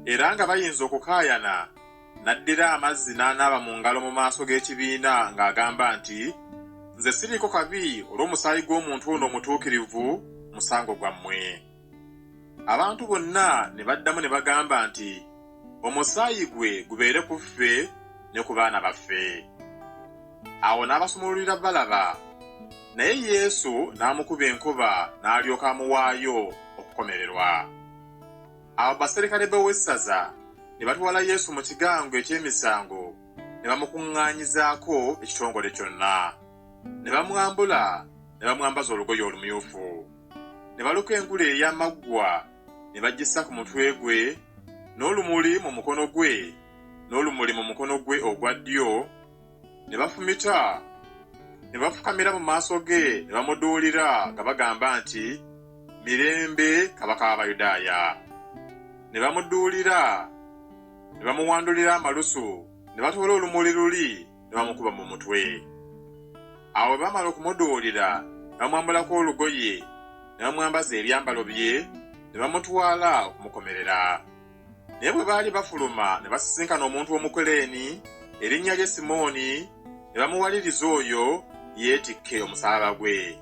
era nga bayinza okukaayana, n'addira amazzi n'anaaba mu ngalo mu maaso g'ekibiina ng'agamba nti, "Nze siriiko kabi olw'omusaayi gw'omuntu ono omutuukirivu musango gwammwe." Abantu bonna ne baddamu ne bagamba nti, "Omusaayi gwe gubeere ku ffe ne ku baana baffe." Awo n'abasumululira Balaba, naye Yesu n'amukuba enkuba n'alyoka amuwaayo okukomererwa. Awo baserikale b'owessaza ne batwala Yesu mu kigango eky'emisango ne bamukuŋŋaanyizaako ekitongole kyonna. Ne bamwambula ne bamwambaza olugoye olumyufu. Ne baluka engule ey'amaggwa ne bagissa ku mutwe gwe, n'olumuli mu mukono gwe, n'olumuli mu mukono gwe ogwa ddyo, ne bafumita, ne bafukamira mu maaso ge ne bamuduulira nga bagamba nti, "Mirembe kabaka w'Abayudaaya." Ne bamuduulira, ne bamuwandulira amalusu, ne batoola olumuli luli ne bamukuba mu mutwe. Awo bwe baamala okumuduulira, ne bamwambulako olugoye, ne bamwambaza ebyambalo bye, ne bamutwala okumukomerera. Naye bwe baali bafuluma ne basisinkana omuntu w'Omukuleeni erinnya lye Simooni, ne bamuwaliriza oyo yeetikke omusaalaba gwe.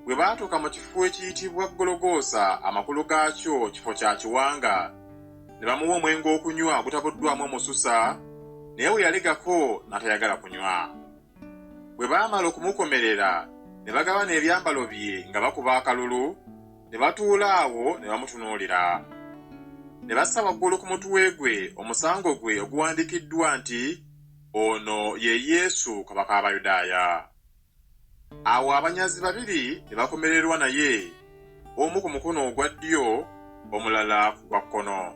Bwe baatuuka mu kifo ekiyitibwa Gologoosa, amakulu gaakyo kifo kya kiwanga, ne bamuwa omwenge okunywa ogutabuddwamu omususa, naye bwe yalegako n'atayagala kunywa. Bwe baamala okumukomerera, ne bagabana ebyambalo bye nga bakuba akalulu, ne batuula awo ne bamutunuulira. Ne bassa waggulu ku mutwe gwe omusango gwe oguwandiikiddwa nti, "Ono ye Yesu kabaka w'Abayudaaya." Awo abanyazi babiri ne bakomererwa naye, omu ku mukono ogwa ddyo, omulala ku gwa kkono.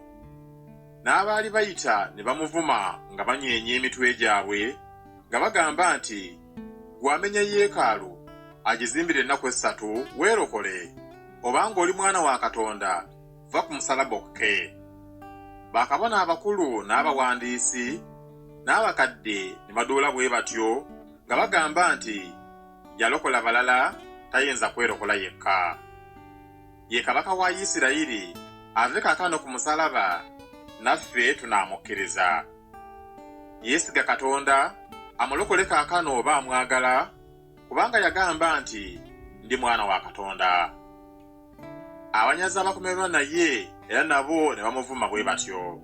N'abaali bayita ne bamuvuma nga banyeenya emitwe gyabwe, nga bagamba nti, "Gwamenya yeekaalu, agizimbire ennaku 3, weerokole. Obanga oli mwana wa Katonda, va ku musalaba okke." Bakabona abakulu n'abawandiisi n'abakadde ne baduula bwe batyo nga bagamba nti, "Yalokola balala, tayinza kwerokola yekka. Ye kabaka wa Isirayiri, ave kaakano ku musalaba, naffe tunaamukkiriza. Yeesiga Katonda, amulokole kaakano oba amwagala, kubanga yagamba nti, ndi mwana wa Katonda." Abanyazi abakomererwa naye era nabo ne bamuvuma bwe batyo.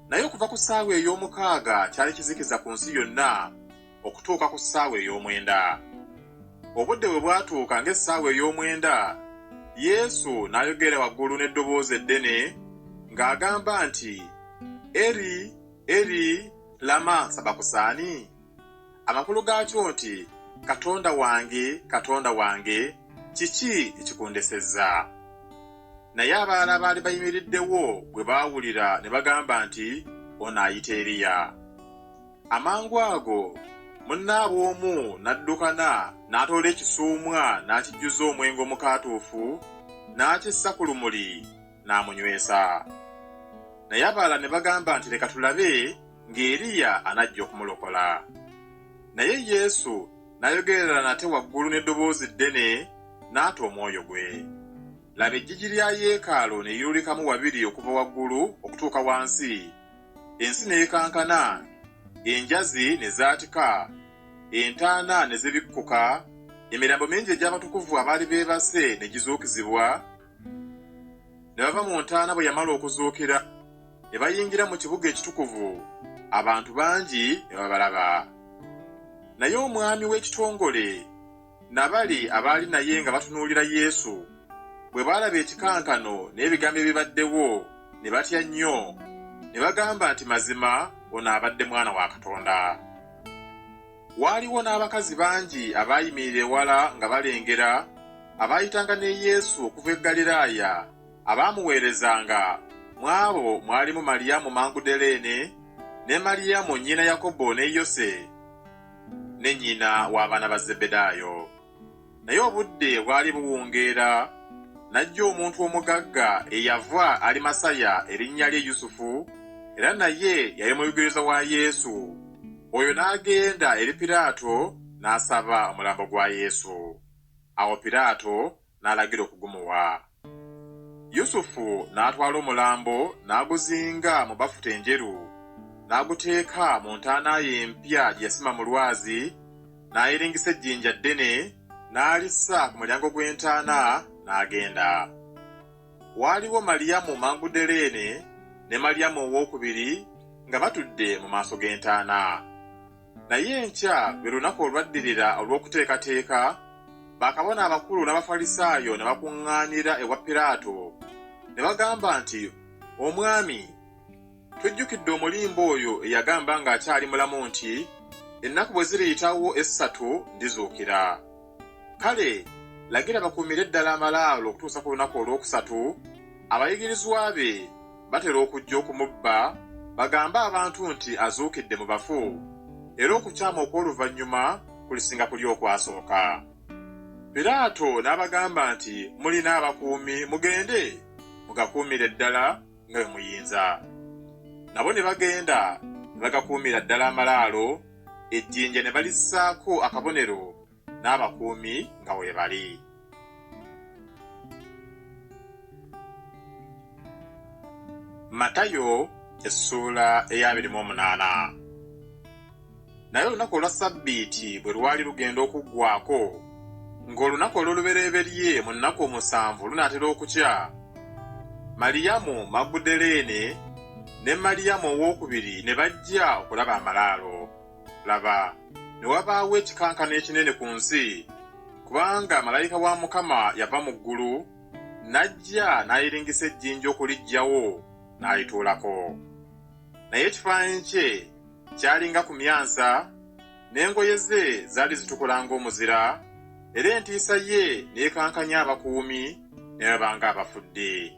Naye okuva ku ssaawa ey'omukaaga kyali kizikiza ku nsi yonna okutuuka ku ssaawa ey'omwenda. Obudde bwe bwatuuka ng'essaawa ey'omwenda, Yesu n'ayogera waggulu n'eddoboozi eddene ng'agamba nti, "Eri, Eri, lama sabakusaani?" Amakulu gaakyo nti, "Katonda wange, Katonda wange, kiki ekikundesezza?" Naye abalala baali bayimiriddewo bwe baawulira ne bagamba nti, "Ono ayita Eriya." Amangu ago munnaabwe omu n'addukana n'atoola ekisuumwa n'akijjuza omwenge omukaatuufu, n'akissa ku lumuli n'amunywesa. Naye abalala ne bagamba nti, "Leka tulabe ng'Eriya anajja okumulokola." Naye Yesu n'ayogerera nate waggulu n'eddoboozi ddene n'ata omwoyo gwe. Laba eggigi lya yeekaalu ne liyulikamu wabiri okuva waggulu okutuuka wansi, ensi n'ekankana, enjazi ne zaatika, entaana ne zibikkuka, emirambo mingi egy'abatukuvu abaali beebase ne gizuukizibwa. Ne bava mu ntaana bwe yamala okuzuukira, ne bayingira mu kibuga ekitukuvu, abantu bangi ne babalaba. Naye omwami w'ekitongole nabali abaali naye nga batunuulira Yesu, bwe baalaba ekikankano n'ebigambo ebibaddewo, ne batya nnyo, ne bagamba nti mazima ono abadde Mwana wa Katonda. Waaliwo n'abakazi bangi abaayimirira ewala nga balengera, abaayitanga ne Yesu okuva e Ggaliraaya, abaamuweerezanga. Mu abo mwalimu Maliyamu Magudaleene, ne Maliyamu nnyina Yakobo ne Yose, ne nnyina w'abaana ba Zebbedaayo. Naye obudde bwali buwungeera, n'ajja omuntu omugagga eyava Alimasaya erinnya lye Yusufu, era naye yali muyigiriza wa Yesu. Oyo n'agenda eri Piraato n'asaba omulambo gwa Yesu. Awo Piraato n'alagira okugumuwa. Yusufu n'atwala omulambo n'aguzinga mu bafuta enjeru, n'aguteeka mu ntaana ye empya gye yasima mu lwazi, n'ayiringisa ejjinja ddene, n'alissa ku mulyango gw'entaana n'agenda. Waaliwo Maliyamu Magudaleene ne Maliyamu owookubiri nga batudde mu maaso g'entaana. Naye enkya lwe lunaku olwaddirira olw'okuteekateeka, bakabona abakulu n'Abafalisaayo ne bakuŋŋaanira ewa Piraato, ne bagamba nti, "Omwami, twejjukidde omulimba oyo eyagamba ng'akyali mulamu nti, ennaku bwe ziriyitawo 3 ndizuukira. Kale, lagira bakuumire ddala amalaalo okutuusa ku lunaku olwokusatu, abayigirizwa be batera okujja okumubba, bagambe abantu nti azuukidde mu bafu, era okukyama okw'oluvannyuma kulisinga kuli okwasooka." Piraato n'abagamba nti, "Mulina abakuumi, mugende mugakuumire ddala nga bwe muyinza." Nabo ne bagenda ne bagakuumira ddala amalaalo, ejjinja ne balissaako akabonero, n'abakuumi nga we bali. Matayo essuula eya 28. Naye olunaku olwa Ssabbiiti bwe lwali lugenda okuggwaako, ng'olunaku olw'olubereberye mu nnaku 7 lunaatera okukya, Maliyamu Magudaleene ne Maliyamu owookubiri ne bajja okulaba amalaalo. Laba, ne wabaawo ekikankano ekinene ku nsi, kubanga malayika wa Mukama yava mu ggulu, n'ajja n'ayiringisa ejjinja okuliggyawo n'alituulako. Naye ekifaananyi kye kyalinga ku myansa, n'engoye ze zaali zitukula ng'omuzira, era entiisa ye n'ekankanya abakuumi ne babanga abafudde.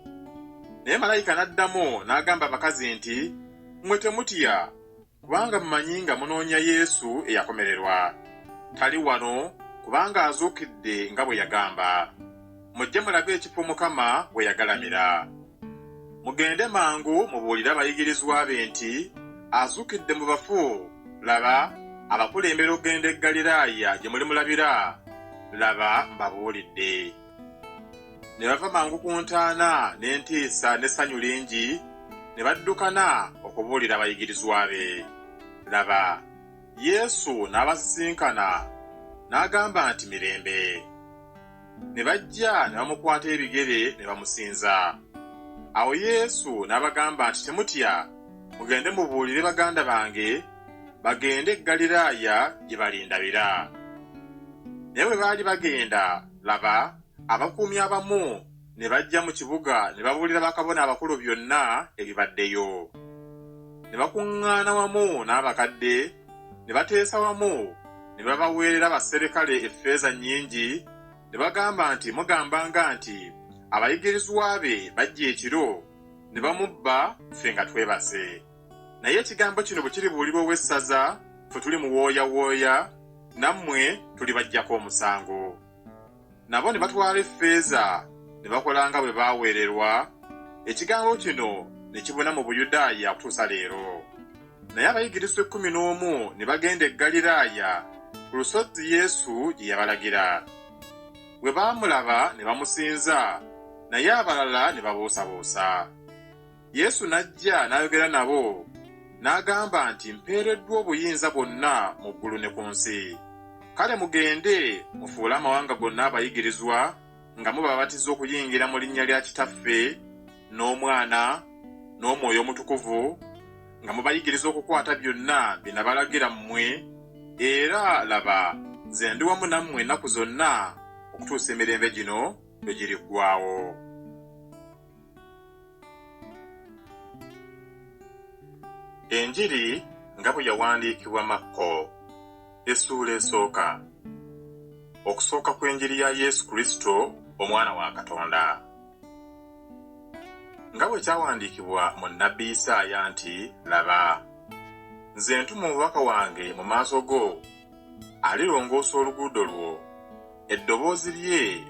Naye malayika n'addamu n'agamba abakazi nti, "Mmwe temutya, kubanga mumanyi nga munoonya Yesu eyakomererwa. Tali wano, kubanga azuukidde nga bwe yagamba. Mujje mulabe ekifo Mukama bwe yagalamira. Mugende mangu mubuulire abayigirizwa be nti, azuukidde mu bafu. Laba, abakulembera okugenda e Ggaliraaya gye mulimulabira. Laba, mbabuulidde." Ne bava mangu ku ntaana n'entiisa n'essanyu lingi, ne baddukana okubuulira abayigirizwa be. Laba, Yesu n'abasisinkana, n'agamba nti, "Mirembe." Ne bajja ne bamukwata ebigere ne bamusinza. Awo Yesu n'abagamba nti, "Temutya, mugende mubuulire baganda bange bagende e Ggaliraaya gye balindabira." Naye bwe baali bagenda, laba, abakuumi abamu ne bajja mu kibuga ne babuulira bakabona abakulu byonna ebibaddeyo. Ne bakuŋŋaana wamu n'abakadde, ne bateesa wamu, ne babaweerera basserikale effeeza nnyingi, ne bagamba nti, "Mugambanga nti abayigirizwa be bajja ekiro ne bamubba ffe nga twebase. Naye ekigambo kino bwe kiribuulirwa ow'essaza, ffe tuli muwooyawooya, nammwe tulibaggyako omusango." Nabo ne batwala effeeza ne bakola nga bwe baaweererwa. Ekigambo kino ne kibuna mu Buyudaaya okutuusa leero. Naye abayigirizwa 11 ne bagenda e Ggaliraaya ku lusozi Yesu gye yabalagira. Bwe baamulaba ne bamusinza, naye abalala ne babuusabuusa. Yesu n'ajja n'ayogera nabo, n'agamba nti, mpeereddwa obuyinza bwonna mu ggulu ne ku nsi. Kale mugende mufuule amawanga gonna abayigirizwa, nga mubabatiza okuyingira mu linnya lya Kitaffe, n'Omwana, n'Omwoyo Omutukuvu, nga mubayigiriza okukwata byonna bye nabalagira mmwe, era laba nze ndi wamu nammwe ennaku zonna okutuusa emirembe gino lwe giriggwaawo. Enjiri nga bwe yawandiikibwa Makko, essuula esooka. Okusooka kw'enjiri ya Yesu Kristo, Omwana wa Katonda. Nga bwe kyawandiikibwa mu nnabbi Isaaya nti, laba, nze ntuma omubaka wange mu maaso go, alirongoosa oluguudo lwo. Eddoboozi lye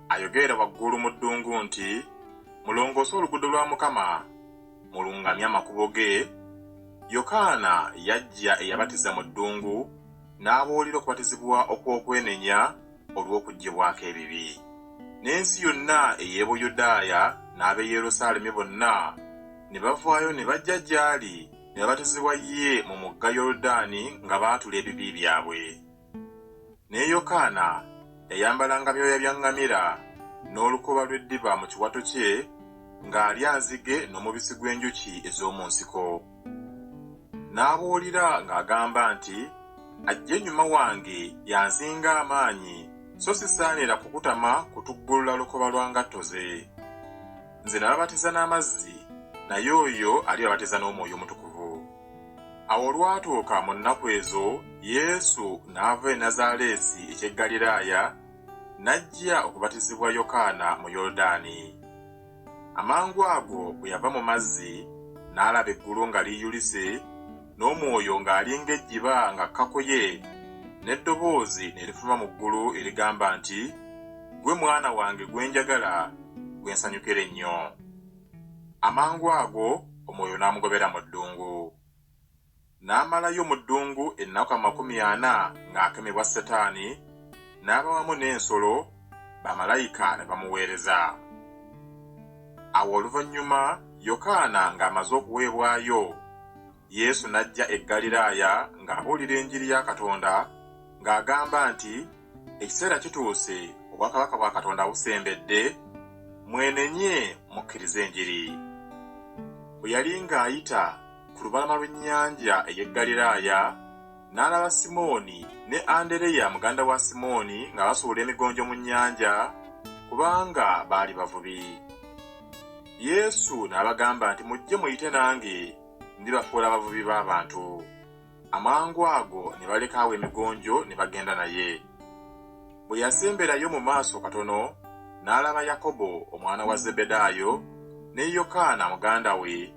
ayogerera waggulu mu ddungu nti, mulongoose oluguudo lwa Mukama, mulungamye amakubo ge. Yokaana yajja eyabatiza mu ddungu, n'abuulira okubatizibwa okw'okwenenya olw'okuggyibwako ebibi. N'ensi yonna ey'e Buyudaaya n'ab'e Yerusaalemi bonna ne bavaayo ne bajja gy'ali ne babatizibwa ye mu mugga Yoludaani nga baatula ebibi byabwe. Ne Yokaana yayambalanga byoya bya ŋŋamira n'olukoba lw'eddiba mu kiwato kye ng'alya nzige n'omubisi gw'enjuki ez'omu nsiko. N'abuulira ng'agamba nti, ajja ennyuma wange yansinga amaanyi, so sisaanira kukutama kutuggulula lukoba lwa ngatto ze. Nze nababatiza n'amazzi, naye oyo alibabatiza n'Omwoyo Omutukuvu. Awo olwatuuka mu nnaku ezo, Yesu n'ava e Nazaaleesi eky'e Ggaliraaya, n'ajja okubatizibwa Yokaana mu Yoludaani. Amangu ago bwe yava mu mazzi, n'alaba eggulu nga liyulise, n'Omwoyo ng'ali ng'ejjiba ng'akka ku ye, n'eddoboozi ne lifuluma mu ggulu erigamba nti, gwe Mwana wange gwe njagala, gwe nsanyukira ennyo. Amangu ago Omwoyo n'amugobera mu ddungu. N'amalayo mu ddungu ennaku 40 ng'akemebwa Setaani, n'aba wamu n'ensolo, bamalayika ne bamuweereza. Awo oluvannyuma Yokaana ng'amaze okuweebwayo, Yesu n'ajja e Ggaliraaya ng'abuulira enjiri ya Katonda, ng'agamba nti, ekiseera kituuse, obwakabaka bwa Katonda busembedde, mwenenye mukkirize enjiri. Bwe yali ng'ayita ku lubalama lw'ennyanja ey'e Ggaliraaya, n'alaba Simooni ne Andereya muganda wa Simooni nga basuula emigonjo mu nnyanja, kubanga baali bavubi. Yesu n'abagamba nti, mujje muyite nange, ndibafuula abavubi b'abantu. Amangu ago ne baleka awo emigonjo ne bagenda naye. Bwe yasemberayo mu maaso katono, n'alaba Yakobo omwana wa Zebedaayo ne Yokaana muganda we,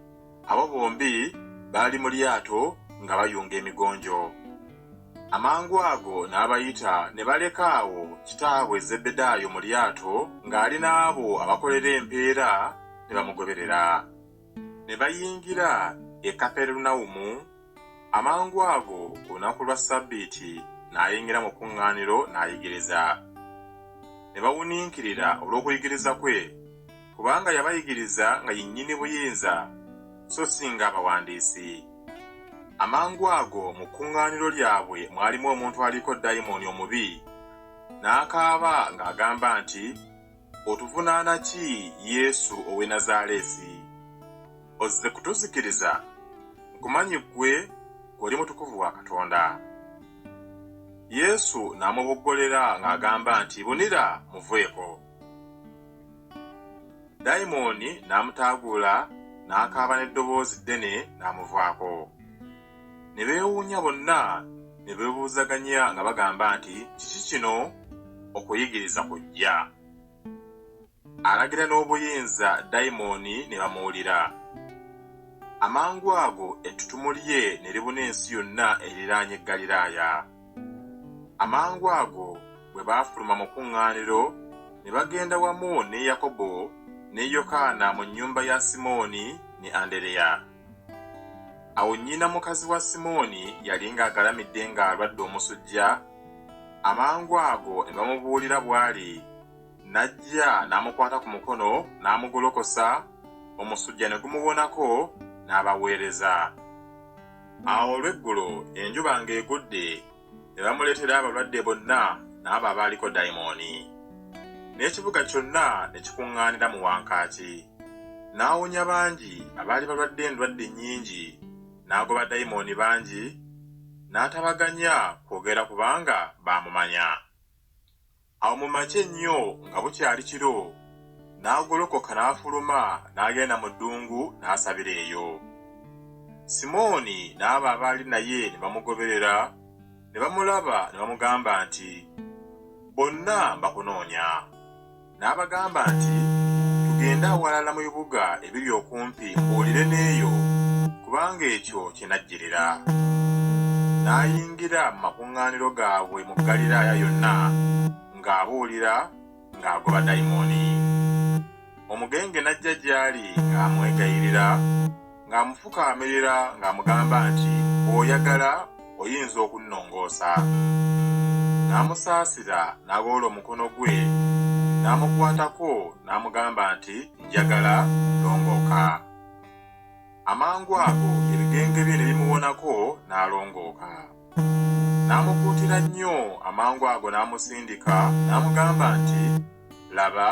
abo bombi baali mu lyato nga bayunga emigonjo. Amangu ago n'abayita ne baleka awo kitaabwe Zebedaayo mu lyato ng'ali n'abo abakolera empeera ne bamugoberera. Ne bayingira e Kaperunawumu. Amangu ago ku lunaku lwa Ssabbiiti n'ayingira mu kuŋŋaaniro n'ayigiriza. Ne bawuniikirira olw'okuyigiriza kwe, kubanga yabayigiriza nga yennyini buyinza, so si ng'abawandiisi. Amangu ago mu kuŋŋaaniro lyabwe mwalimu omuntu aliko dayimooni omubi, n'akaaba ng'agamba nti, otuvunaana ki Yesu ow'e Nazaaleesi? Ozze kutuzikiriza? Nkumanyi ggwe oli mutukuvu wa Katonda. Yesu n'amuboggolera ng'agamba nti, bunira muveeko. Dayimooni n'amutaagula n'akaaba n'eddoboozi ddene n'amuvaako. Ne beewuunya bonna ne beebuuzaganya nga bagamba nti, kiki kino? Okuyigiriza kujja. Alagira n'obuyinza dayimooni ne bamuwulira. Amangu ago ettutumu lye ne libuna ensi yonna eriraanye Ggaliraaya. Amangu ago bwe baafuluma mu kuŋŋaaniro ne bagenda wamu ne Yakobo ne Yokaana mu nnyumba ya Simooni ne Andereya. Awo nnyina mukazi wa Simooni yali ng'agalamidde ng'alwadde omusujja. Amangu ago ne bamubuulira bw'ali, n'ajja n'amukwata ku mukono n'amugolokosa, omusujja ne gumuwonako n'abaweereza. Awo olw'eggulo enjuba ng'egudde ne bamuleetera abalwadde bonna n'abo abaaliko dayimooni. N'ekibuga kyonna ne kikuŋŋaanira mu wankaaki. N'awonya bangi abaali balwadde endwadde nnyingi, n'agoba dayimooni bangi, n'atabaganya kwogera kubanga baamumanya. Awo mu makya ennyo nga bukyali kiro, n'agolokoka n'afuluma n'agenda mu ddungu n'asabira eyo. Simooni n'abo abaali naye ne bamugoberera, ne bamulaba ne bamugamba nti, "Bonna mbakunoonya." N'abagamba nti, "Tugende awalala mu bibuga ebiri okumpi mbuulire n'eyo, kubanga ekyo kye najjirira." N'ayingira mu makuŋŋaaniro gaabwe mu Ggaliraaya yonna, ng'abuulira ng'agoba dayimooni. Omugenge n'ajja gy'ali ng'amwegayirira, ng'amufukaamirira ng'amugamba nti, "Bw'oyagala oyinza okunnongoosa." N'amusaasira n'agolola omukono gwe, n'amukwatako n'amugamba nti, "Njagala, longooka." Amangu ago ebigenge bye ne bimuwonako n'alongooka. N'amukuutira nnyo amangu ago n'amusindika n'amugamba nti, "Laba,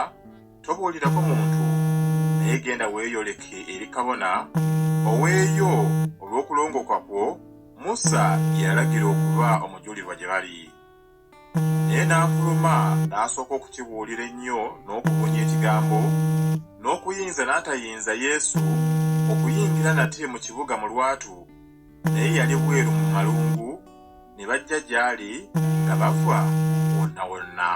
tobuulirako muntu, naye genda weeyoleke eri kabona, oweeyo olw'okulongooka kwo Musa bye yalagira okuba omujulirwa gye bali." Naye n'afuluma n'asooka okukibuulira ennyo n'okubunya ekigambo, n'okuyinza n'atayinza Yesu okuyingira nate mu kibuga mu lwatu, naye yali bweru mu malungu, ne bajja gy'ali nga bava wonna wonna.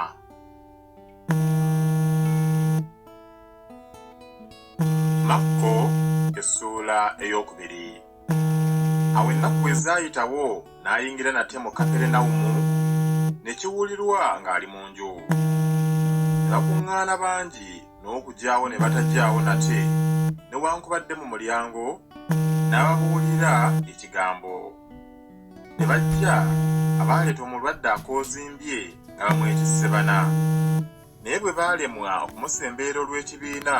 Makko essuula ey'okubiri. Awo ennaku bwe zaayitawo n'ayingira nate mu Kaperunawumu, ne kiwulirwa ng'ali mu nju. Ne bakuŋŋaana bangi n'okugyawo ne batajjaawo nate, newankubadde mu mulyango, n'ababuulira ekigambo. Ne bajja abaaleeta omulwadde akoozimbye nga bamwetisse bana. Naye bwe baalemwa okumusemberera olw'ekibiina,